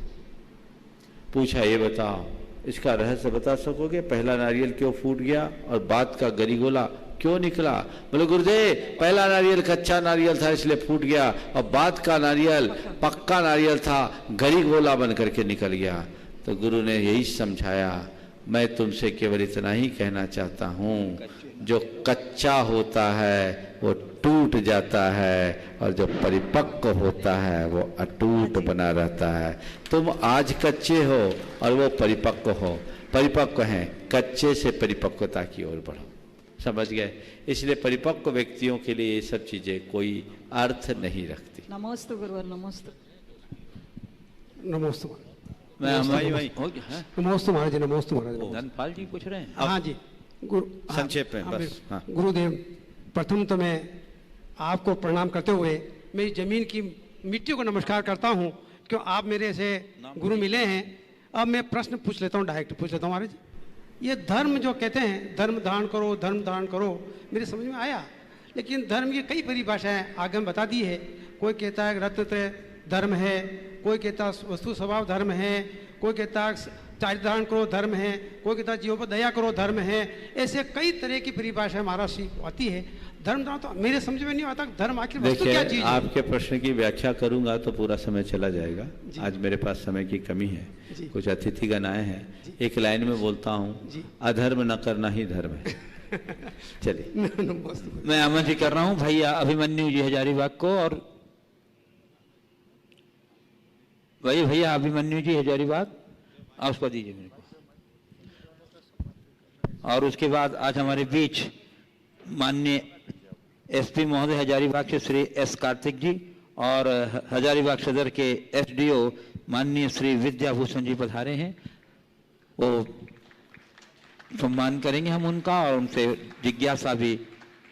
पूछा ये बताओ, इसका रहस्य बता सकोगे? पहला नारियल क्यों फूट गया और बाद का गरीगोला क्यों निकला? बोले गुरुदेव पहला नारियल कच्चा नारियल था इसलिए फूट गया, और बाद का नारियल पक्का नारियल था, गरी गोला बन करके निकल गया। तो गुरु ने यही समझाया, मैं तुमसे केवल इतना ही कहना चाहता हूँ, जो कच्चा होता है वो टूट जाता है, और जो परिपक्व होता है वो अटूट बना रहता है। तुम आज कच्चे हो और वो परिपक्व हैं, कच्चे से परिपक्वता की ओर बढ़ो। समझ गए? इसलिए परिपक्व व्यक्तियों के लिए ये सब चीजें कोई अर्थ नहीं रखती। नमोस्तु गुरुवर, नमोस्तु। नमोस्तु नमोस्तु महाराज, नमोस्तु महाराज। धनपाल जी पूछ रहे हैं। हाँ जी संक्षेप में बस। हाँ। गुरुदेव, प्रथम तो मैं आपको प्रणाम करते हुए मेरी जमीन की मिट्टी को नमस्कार करता हूँ, क्यों आप मेरे से गुरु मिले हैं। अब मैं प्रश्न पूछ लेता हूँ, डायरेक्ट पूछ लेता हूँ महाराज। ये धर्म जो कहते हैं, धर्म धारण करो, धर्म धारण करो, मेरे समझ में आया, लेकिन धर्म की कई परिभाषाएं आगे हम बता दी है। कोई कहता है रत्नत्रय धर्म है, कोई कहता है वस्तु स्वभाव धर्म है, कोई कहता है चारित्र धारण करो धर्म है, कोई कहता है जीवों पर दया करो धर्म है। ऐसे कई तरह की परिभाषाएं महाराज सी आती है। धर्म धारण तो मेरे समझ में नहीं आता, धर्म आखिर वस्तु क्या चीज है? आपके प्रश्न की व्याख्या करूंगा तो पूरा समय चला जाएगा। आज मेरे पास समय की कमी है, कुछ अतिथिगण आए हैं, एक लाइन में बोलता हूँ, अधर्म न करना ही धर्म है। चलिए मैं आमंत्रित कर रहा हूँ भैया अभिमन्यु जी हजारीबाग को, और भैया अभिमन्यु जी हजारीबाग आप उसको दीजिए मेरे को। और उसके बाद आज हमारे बीच माननीय एसपी महोदय हजारीबाग से श्री एस कार्तिक जी, और हजारीबाग सदर के एसडीओ माननीय श्री विद्याभूषण जी पधारे हैं। वो सम्मान करेंगे हम उनका, और उनसे जिज्ञासा भी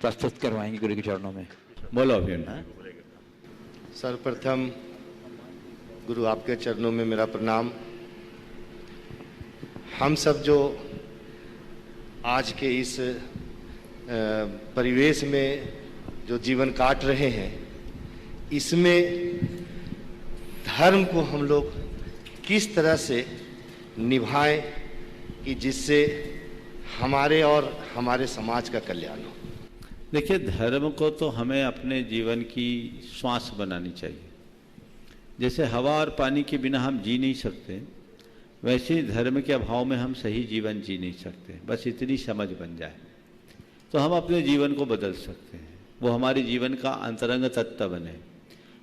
प्रस्तुत करवाएंगे गुरु के चरणों में। बोलो अभिमन्यु। सर्वप्रथम गुरु आपके चरणों में मेरा प्रणाम। हम सब जो आज के इस परिवेश में जो जीवन काट रहे हैं, इसमें धर्म को हम लोग किस तरह से निभाएं कि जिससे हमारे और हमारे समाज का कल्याण हो। देखिए, धर्म को तो हमें अपने जीवन की श्वास बनानी चाहिए। जैसे हवा और पानी के बिना हम जी नहीं सकते, वैसे ही धर्म के अभाव में हम सही जीवन जी नहीं सकते। बस इतनी समझ बन जाए तो हम अपने जीवन को बदल सकते हैं, वो हमारे जीवन का अंतरंग तत्व बने।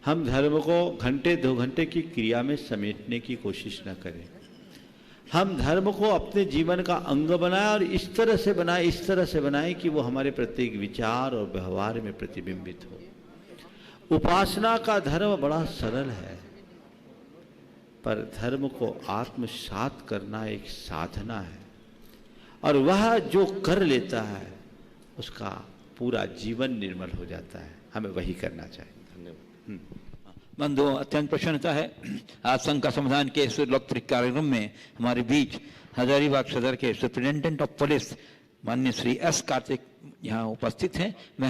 हम धर्म को घंटे 2 घंटे की क्रिया में समेटने की कोशिश न करें। हम धर्म को अपने जीवन का अंग बनाएं, और इस तरह से बनाएं कि वो हमारे प्रत्येक विचार और व्यवहार में प्रतिबिंबित हो। उपासना का धर्म बड़ा सरल है, पर धर्म को आत्मसात करना एक साधना है, और वह जो कर लेता है उसका पूरा जीवन निर्मल हो जाता है। हमें वही करना चाहिए। धन्यवाद। बंधु, अत्यंत प्रसन्नता है आज संघ का समाधान के इस लोकप्रिय कार्यक्रम में हमारे बीच हजारीबाग सदर के सुप्रिंटेंडेंट ऑफ पुलिस माननीय श्री एस कार्तिक यहाँ उपस्थित हैं। मैं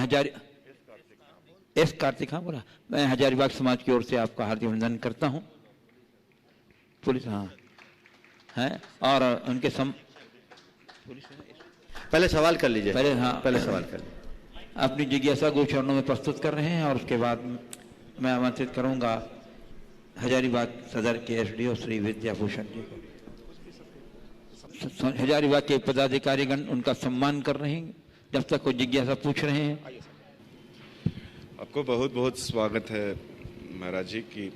हजारीबाग समाज की ओर से आपका हार्दिक अभिनंदन करता हूँ। पुलिस हाँ है, और उनके पहले सवाल कर लीजिए। पहले सवाल कर लीजिए। अपनी जिज्ञासा गुरु चरणों में प्रस्तुत कर रहे हैं, और उसके बाद मैं आमंत्रित करूंगा हजारीबाग सदर के एसडीओ श्री विद्याभूषण जी को। हजारीबाग के पदाधिकारीगण उनका सम्मान कर रहे हैं जब तक कोई जिज्ञासा पूछ रहे हैं। आपको बहुत बहुत स्वागत है महाराज जी की।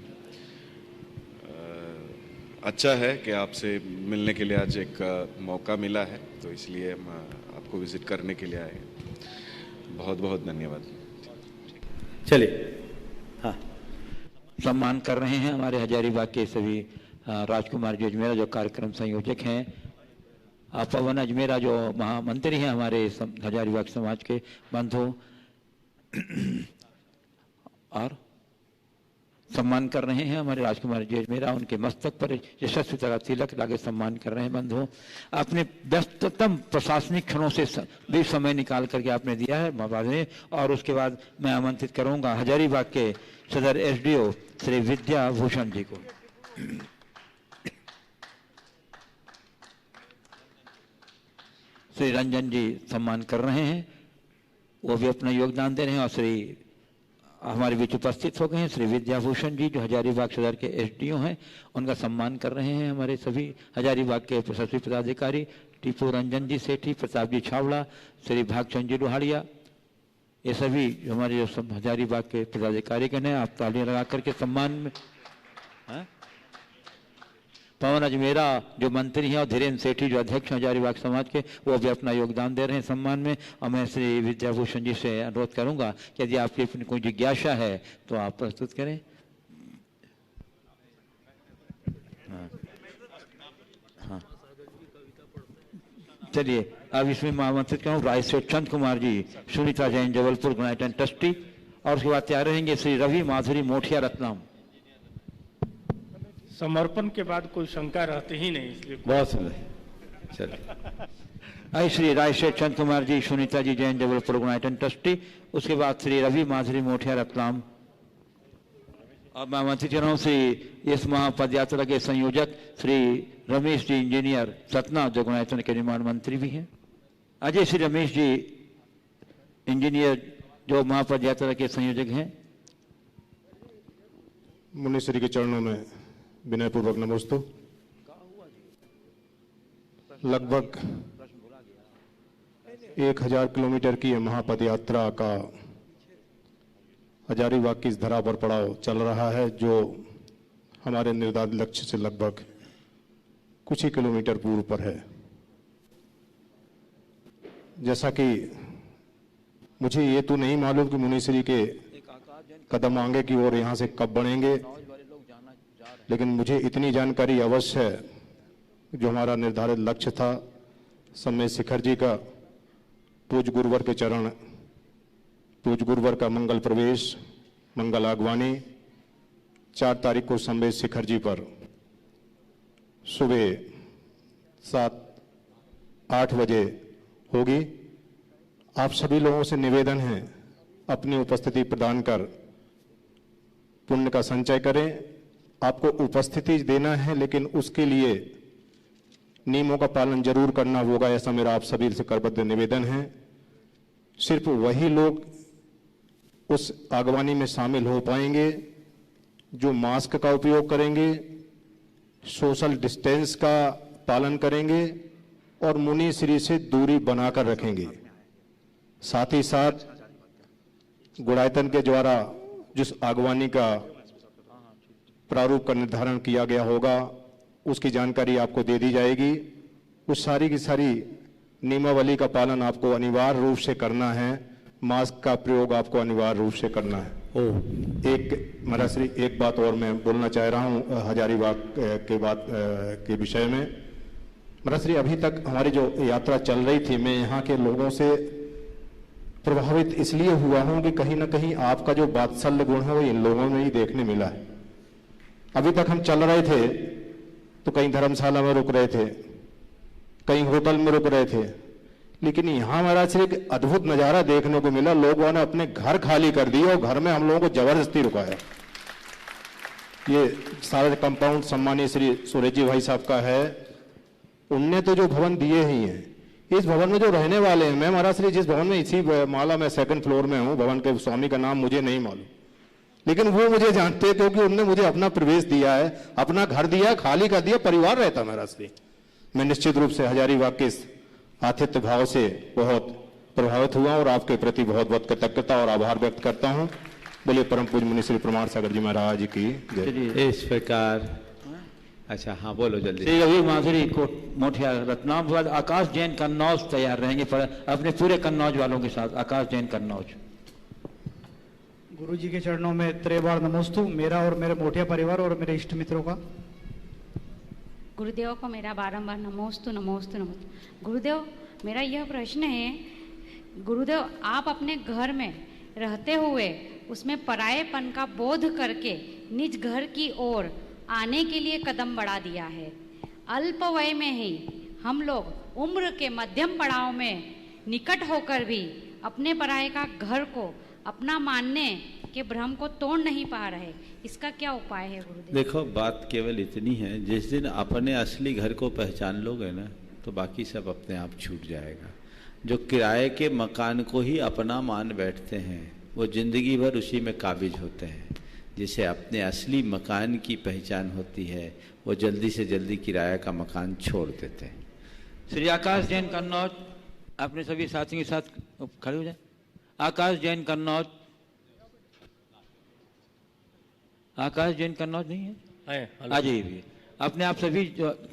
अच्छा है कि आपसे मिलने के लिए आज एक मौका मिला है, तो इसलिए हम आपको विजिट करने के लिए आए। बहुत बहुत धन्यवाद। चलिए, हाँ, सम्मान कर रहे हैं हमारे हजारीबाग के सभी राजकुमार जी अजमेरा जो कार्यक्रम संयोजक हैं, पवन अजमेरा जो महामंत्री हैं हमारे हजारीबाग समाज के बंधु, और सम्मान कर रहे हैं हमारे राजकुमार जी अजमेरा, उनके मस्तक पर यशस्वी तरह तिलक लागे सम्मान कर रहे हैं। बंधु, अपने व्यस्ततम प्रशासनिक क्षणों से भी समय निकाल करके आपने दिया है महाराज ने। और उसके बाद मैं आमंत्रित करूंगा हजारीबाग के सदर एसडीओ श्री विद्याभूषण जी को। श्री रंजन जी सम्मान कर रहे हैं। वो भी अपना योगदान दे रहे हैं। और श्री हमारे बीच उपस्थित हो गए हैं श्री विद्याभूषण जी, जो हजारीबाग सदर के एसडीओ हैं, उनका सम्मान कर रहे हैं हमारे सभी हजारीबाग के प्रशासनिक पदाधिकारी टीपू रंजन जी सेठी, प्रताप जी छावड़ा, श्री भागचंद जी लोहाड़िया, ये सभी हमारे जो सब हजारीबाग के पदाधिकारी गण हैं, आप तालियां लगा करके सम्मान में। पवन अजमेरा जो मंत्री हैं और धीरेन्द्र सेठी जो अध्यक्ष हैं हजारीबाग समाज के, वो भी अपना योगदान दे रहे हैं सम्मान में। और मैं श्री विद्याभूषण जी से अनुरोध करूंगा कि यदि आपकी अपनी कोई जिज्ञासा है तो आप प्रस्तुत करें। हाँ, चलिए अब इसमें मैं आमंत्रित करूँ Rai Seth Chand Kumar ji, Sunita Jain Jabalpur grant and trustee, और उसके बाद तैयार रहेंगे श्री रवि माधुरी मोठिया रत्नाम। समर्पण के बाद कोई शंका रहती ही नहीं, इसलिए बहुत सुंदर। चलिए आई Shri Rai Seth Chand Kumar ji, Sunita ji Jain Jabalpur grant and trustee, उसके बाद श्री रवि माधुरी मोठिया रत्नाम। अब मैं आमंत्रित कर रहा हूँ श्री इस महापद यात्रा के संयोजक श्री रमेश जी इंजीनियर सतना, जो गुणायतन के निर्माण मंत्री भी हैं। अजय श्री रमेश जी इंजीनियर जो महापद यात्रा के संयोजक हैं। मुनीश्वरी के चरणों में विनयपूर्वक नमोस्तु। लगभग 1000 किलोमीटर की महापद यात्रा का हजारीबाग की इस धरा पर पड़ाव चल रहा है, जो हमारे निर्धारित लक्ष्य से लगभग कुछ ही किलोमीटर पूर्व पर है। जैसा कि मुझे ये तो नहीं मालूम कि मुनीश्वरी के कदम आगे की ओर यहाँ से कब बढ़ेंगे, लेकिन मुझे इतनी जानकारी अवश्य है, जो हमारा निर्धारित लक्ष्य था समय शिखर जी का पूज गुरुवर के चरण, पूज गुरुवर का मंगल प्रवेश, मंगल आगवानी 4 तारीख को समय शिखर जी पर सुबह 7-8 बजे होगी। आप सभी लोगों से निवेदन है, अपनी उपस्थिति प्रदान कर पुण्य का संचय करें। आपको उपस्थिति देना है, लेकिन उसके लिए नियमों का पालन जरूर करना होगा, ऐसा मेरा आप सभी से करबद्ध निवेदन है। सिर्फ वही लोग उस आगवानी में शामिल हो पाएंगे जो मास्क का उपयोग करेंगे, सोशल डिस्टेंस का पालन करेंगे और मुनीश्री से दूरी बनाकर रखेंगे। साथ ही साथ गुणायतन के द्वारा जिस आगवानी का प्रारूप का निर्धारण किया गया होगा, उसकी जानकारी आपको दे दी जाएगी। उस सारी की सारी नियमावली का पालन आपको अनिवार्य रूप से करना है। मास्क का प्रयोग आपको अनिवार्य रूप से करना है। एक महाराज, एक बात और मैं बोलना चाह रहा हूँ हजारीबाग के बात के विषय में। महाराज, अभी तक हमारी जो यात्रा चल रही थी, मैं यहाँ के लोगों से प्रभावित इसलिए हुआ हूँ कि कहीं ना कहीं आपका जो वात्सल्य गुण है वो इन लोगों में ही देखने मिला है। अभी तक हम चल रहे थे तो कहीं धर्मशाला में रुक रहे थे, कहीं होटल में रुक रहे थे, लेकिन यहाँ महाराज एक अद्भुत नजारा देखने को मिला। लोगों ने अपने घर खाली कर दिए और घर में हम लोगों को जबरदस्ती रुकाया। ये सारा कंपाउंड सम्मानीय श्री सुरेश जी भाई साहब का है। उनने तो जो भवन दिए ही हैं, इस भवन में जो रहने वाले हैं, मैं महाराज श्री जिस भवन में इसी माला में 2nd फ्लोर में हूँ, भवन के स्वामी का नाम मुझे नहीं मालूम, लेकिन वो मुझे जानते हैं क्योंकि उन्होंने मुझे अपना प्रवेश दिया है, अपना घर दिया, खाली कर दिया, परिवार रहता महाराज श्री। मैं निश्चित रूप से हजारीबाग के आतिथ्य भाव से बहुत प्रभावित हुआ और आपके प्रति बहुत बहुत कृतज्ञता और आभार व्यक्त करता हूँ। बोलिए परम पूज्य मुनि श्री प्रमाण सागर जी महाराज की जय। इस प्रकार अच्छा, हाँ बोलो जल्दी। श्री रवि माधुरी मोठिया रत्नाम के बाद आकाश जैन कन्नौज तैयार रहेंगे पर अपने पूरे कन्नौज वालों के साथ। आकाश जैन कन्नौज। गुरु जी के चरणों में त्रिबार नमोस्तु, मेरा और मेरे मोठिया परिवार और मेरे इष्ट मित्रों का। गुरुदेव को मेरा बारंबार नमोस्तु नमोस्तु नमोस्तु। गुरुदेव, मेरा यह प्रश्न है, गुरुदेव आप अपने घर में रहते हुए उसमें परायेपन का बोध करके निज घर की ओर आने के लिए कदम बढ़ा दिया है। अल्प वय में ही हम लोग उम्र के मध्यम पड़ाव में निकट होकर भी अपने पराये का घर को अपना मानने के भ्रम को तोड़ नहीं पा रहे, इसका क्या उपाय है गुरुदेव? देखो, बात केवल इतनी है, जिस दिन अपने असली घर को पहचान लोगे ना, तो बाकी सब अपने आप छूट जाएगा। जो किराए के मकान को ही अपना मान बैठते हैं वो जिंदगी भर उसी में काबिज होते हैं। जिसे अपने असली मकान की पहचान होती है वो जल्दी से जल्दी किराया का मकान छोड़ देते हैं। श्री आकाश जैन कन्नौज, अपने सभी साथियों के साथ खड़े हो जाए। आकाश जैन कन्नौज, आकाश जैन कन्नौज नहीं है? आ जाइए भी। अपने आप सभी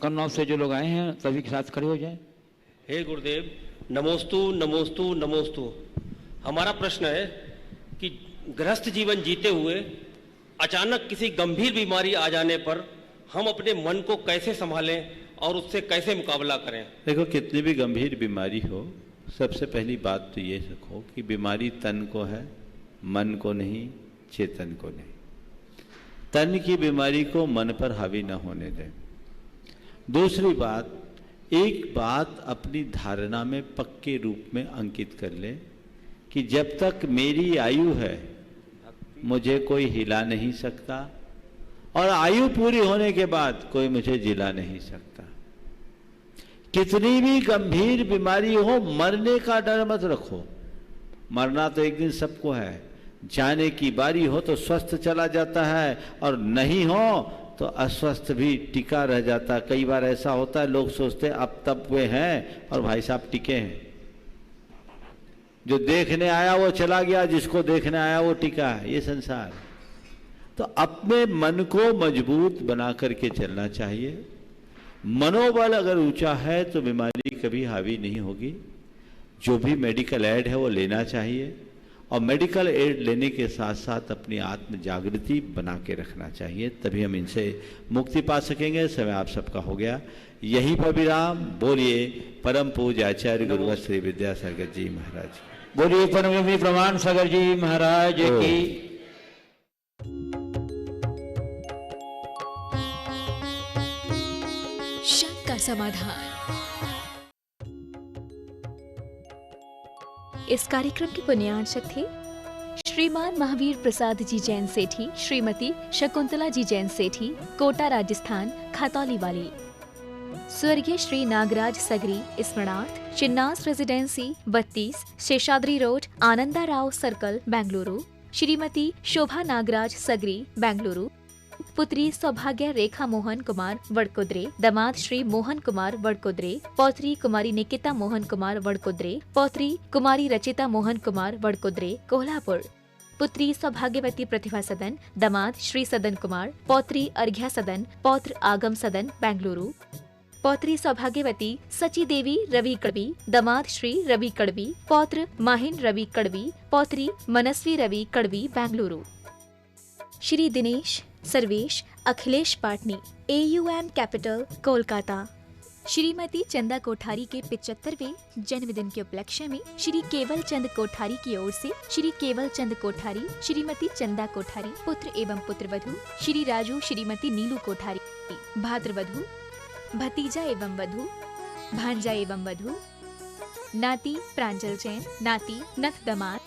कन्नौज से जो लोग आए हैं सभी के साथ खड़े हो जाएं। हे गुरुदेव, नमोस्तु नमोस्तु नमोस्तु। हमारा प्रश्न है कि गृहस्थ जीवन जीते हुए अचानक किसी गंभीर बीमारी आ जाने पर हम अपने मन को कैसे संभालें और उससे कैसे मुकाबला करें? देखो, कितनी भी गंभीर बीमारी हो, सबसे पहली बात तो ये रखो कि बीमारी तन को है, मन को नहीं, चेतन को नहीं। तन की बीमारी को मन पर हावी न होने दें। दूसरी बात, एक बात अपनी धारणा में पक्के रूप में अंकित कर ले कि जब तक मेरी आयु है मुझे कोई हिला नहीं सकता और आयु पूरी होने के बाद कोई मुझे जिला नहीं सकता। कितनी भी गंभीर बीमारी हो, मरने का डर मत रखो। मरना तो एक दिन सबको है। जाने की बारी हो तो स्वस्थ चला जाता है और नहीं हो तो अस्वस्थ भी टिका रह जाता। कई बार ऐसा होता है, लोग सोचते हैं अब तब वे हैं और भाई साहब टिके हैं। जो देखने आया वो चला गया, जिसको देखने आया वो टिका है। ये संसार। तो अपने मन को मजबूत बना करके चलना चाहिए। मनोबल अगर ऊंचा है तो बीमारी कभी हावी नहीं होगी। जो भी मेडिकल एड है वो लेना चाहिए और मेडिकल एड लेने के साथ साथ अपनी आत्म जागृति बना के रखना चाहिए, तभी हम इनसे मुक्ति पा सकेंगे। समय आप सबका हो गया, यहीं पर विराम। बोलिए परम पूज्य आचार्य गुरुवर श्री विद्यासागर जी महाराज। बोलिए परम प्रमाण सागर जी महाराज की। शंका समाधान। इस कार्यक्रम के पुण्यार्चक थे श्रीमान महावीर प्रसाद जी जैन सेठी, श्रीमती शकुंतला जी जैन सेठी, कोटा राजस्थान, खतौली वाली। स्वर्गीय श्री नागराज सगरी स्मरणार्थ, Chinnas residency 32, Seshadri road, Ananda Rao circle, Bengaluru. Shrimati Shobha Nagaraj Sagari, Bengaluru. पुत्री सौभाग्य रेखा मोहन कुमार वडकुद्रे, दामाद श्री मोहन कुमार वडकुद्रे, पौत्री कुमारी निकिता मोहन कुमार वडकुद्रे, पौत्री कुमारी रचिता मोहन कुमार वडकुद्रे, कोल्हापुर। पुत्री सौभाग्यवती प्रतिभा सदन, दामाद श्री सदन कुमार, पौत्री अर्घ्या सदन, पौत्र आगम सदन, बेंगलुरु। पौत्री सौभाग्यवती सची देवी रवि कड़वी, दामाद श्री रवि कड़वी, पौत्र माहिन रवि कड़वी, पौत्री मनस्वी रवि कड़वी, बेंगलुरु। Shri Dinesh Sarvesh Akhilesh Patni, AUM capital, Kolkata. श्रीमती चंदा कोठारी के 75वें जन्मदिन के उपलक्ष्य में श्री केवल चंद कोठारी की ओर से श्री केवल चंद कोठारी, श्रीमती चंदा कोठारी, पुत्र एवं पुत्रवधू श्री राजू श्रीमती नीलू कोठारी, भाद्रवधू भतीजा एवं वधू, भांजा एवं वधू, नाती प्रांजल जैन, नाती नथ दमाद,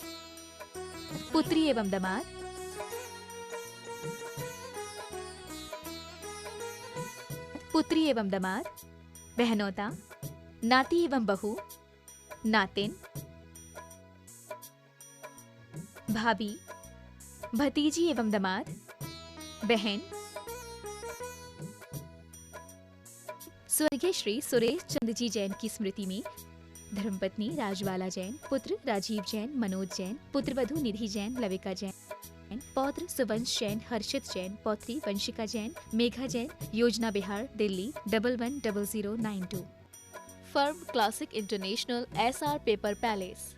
पुत्री एवं दमाद, पुत्री एवं दमाद, बहनोता, नाती एवं बहू, नातिन, भाभी, भतीजी एवं दमाद, बहन। स्वर्गीय श्री सुरेश चंद जी जैन की स्मृति में धर्मपत्नी राजबाला जैन, पुत्र राजीव जैन, मनोज जैन, पुत्रवधू निधि जैन, लविका जैन, पौत्र सुवंश जैन, हर्षित जैन, पौत्री वंशिका जैन, मेघा जैन, योजना Bihar, Delhi 110092। Firm classic international, SR paper palace.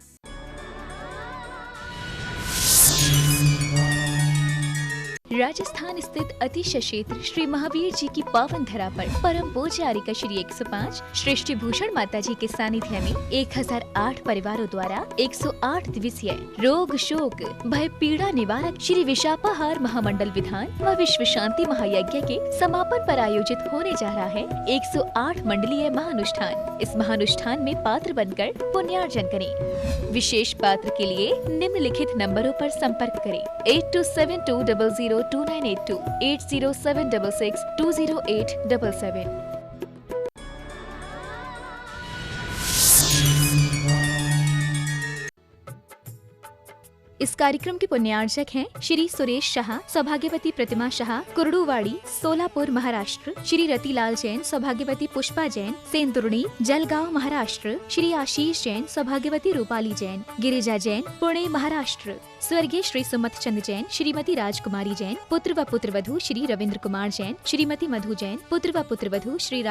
Rajasthan स्थित अतिशय क्षेत्र श्री महावीर जी की पावन धरा पर परम पूज्य आर्यका श्री 105 श्रेष्ठी भूषण माता जी के सानिध्य में 1008 परिवारों द्वारा 108 दिवसीय रोग शोक भय पीड़ा निवारक श्री विशापाहार महामंडल विधान व विश्व शांति महायज्ञ के समापन पर आयोजित होने जा रहा है 108 मंडलीय महानुष्ठान। इस महानुष्ठान में पात्र बनकर पुण्यार्जन करें। विशेष पात्र के लिए निम्नलिखित नंबरों पर संपर्क करें: 8272002982, 8076620877। इस कार्यक्रम के पुण्यार्चक हैं श्री सुरेश शाह, सौभाग्यवती प्रतिमा शाह, कुर्डुवाड़ी, सोलापुर, महाराष्ट्र। श्री रतिलाल जैन, सौभाग्यवती पुष्पा जैन, सेंदुर्णी, जलगांव, महाराष्ट्र। श्री आशीष जैन, सौभाग्यवती रूपाली जैन, गिरिजा जैन, पुणे, महाराष्ट्र। स्वर्गीय श्री सुमत चंद जैन, श्रीमती राजकुमारी जैन, पुत्र व पुत्रवधू श्री रविंद्र कुमार जैन, श्रीमती मधु जैन, पुत्र व पुत्रवधू श्री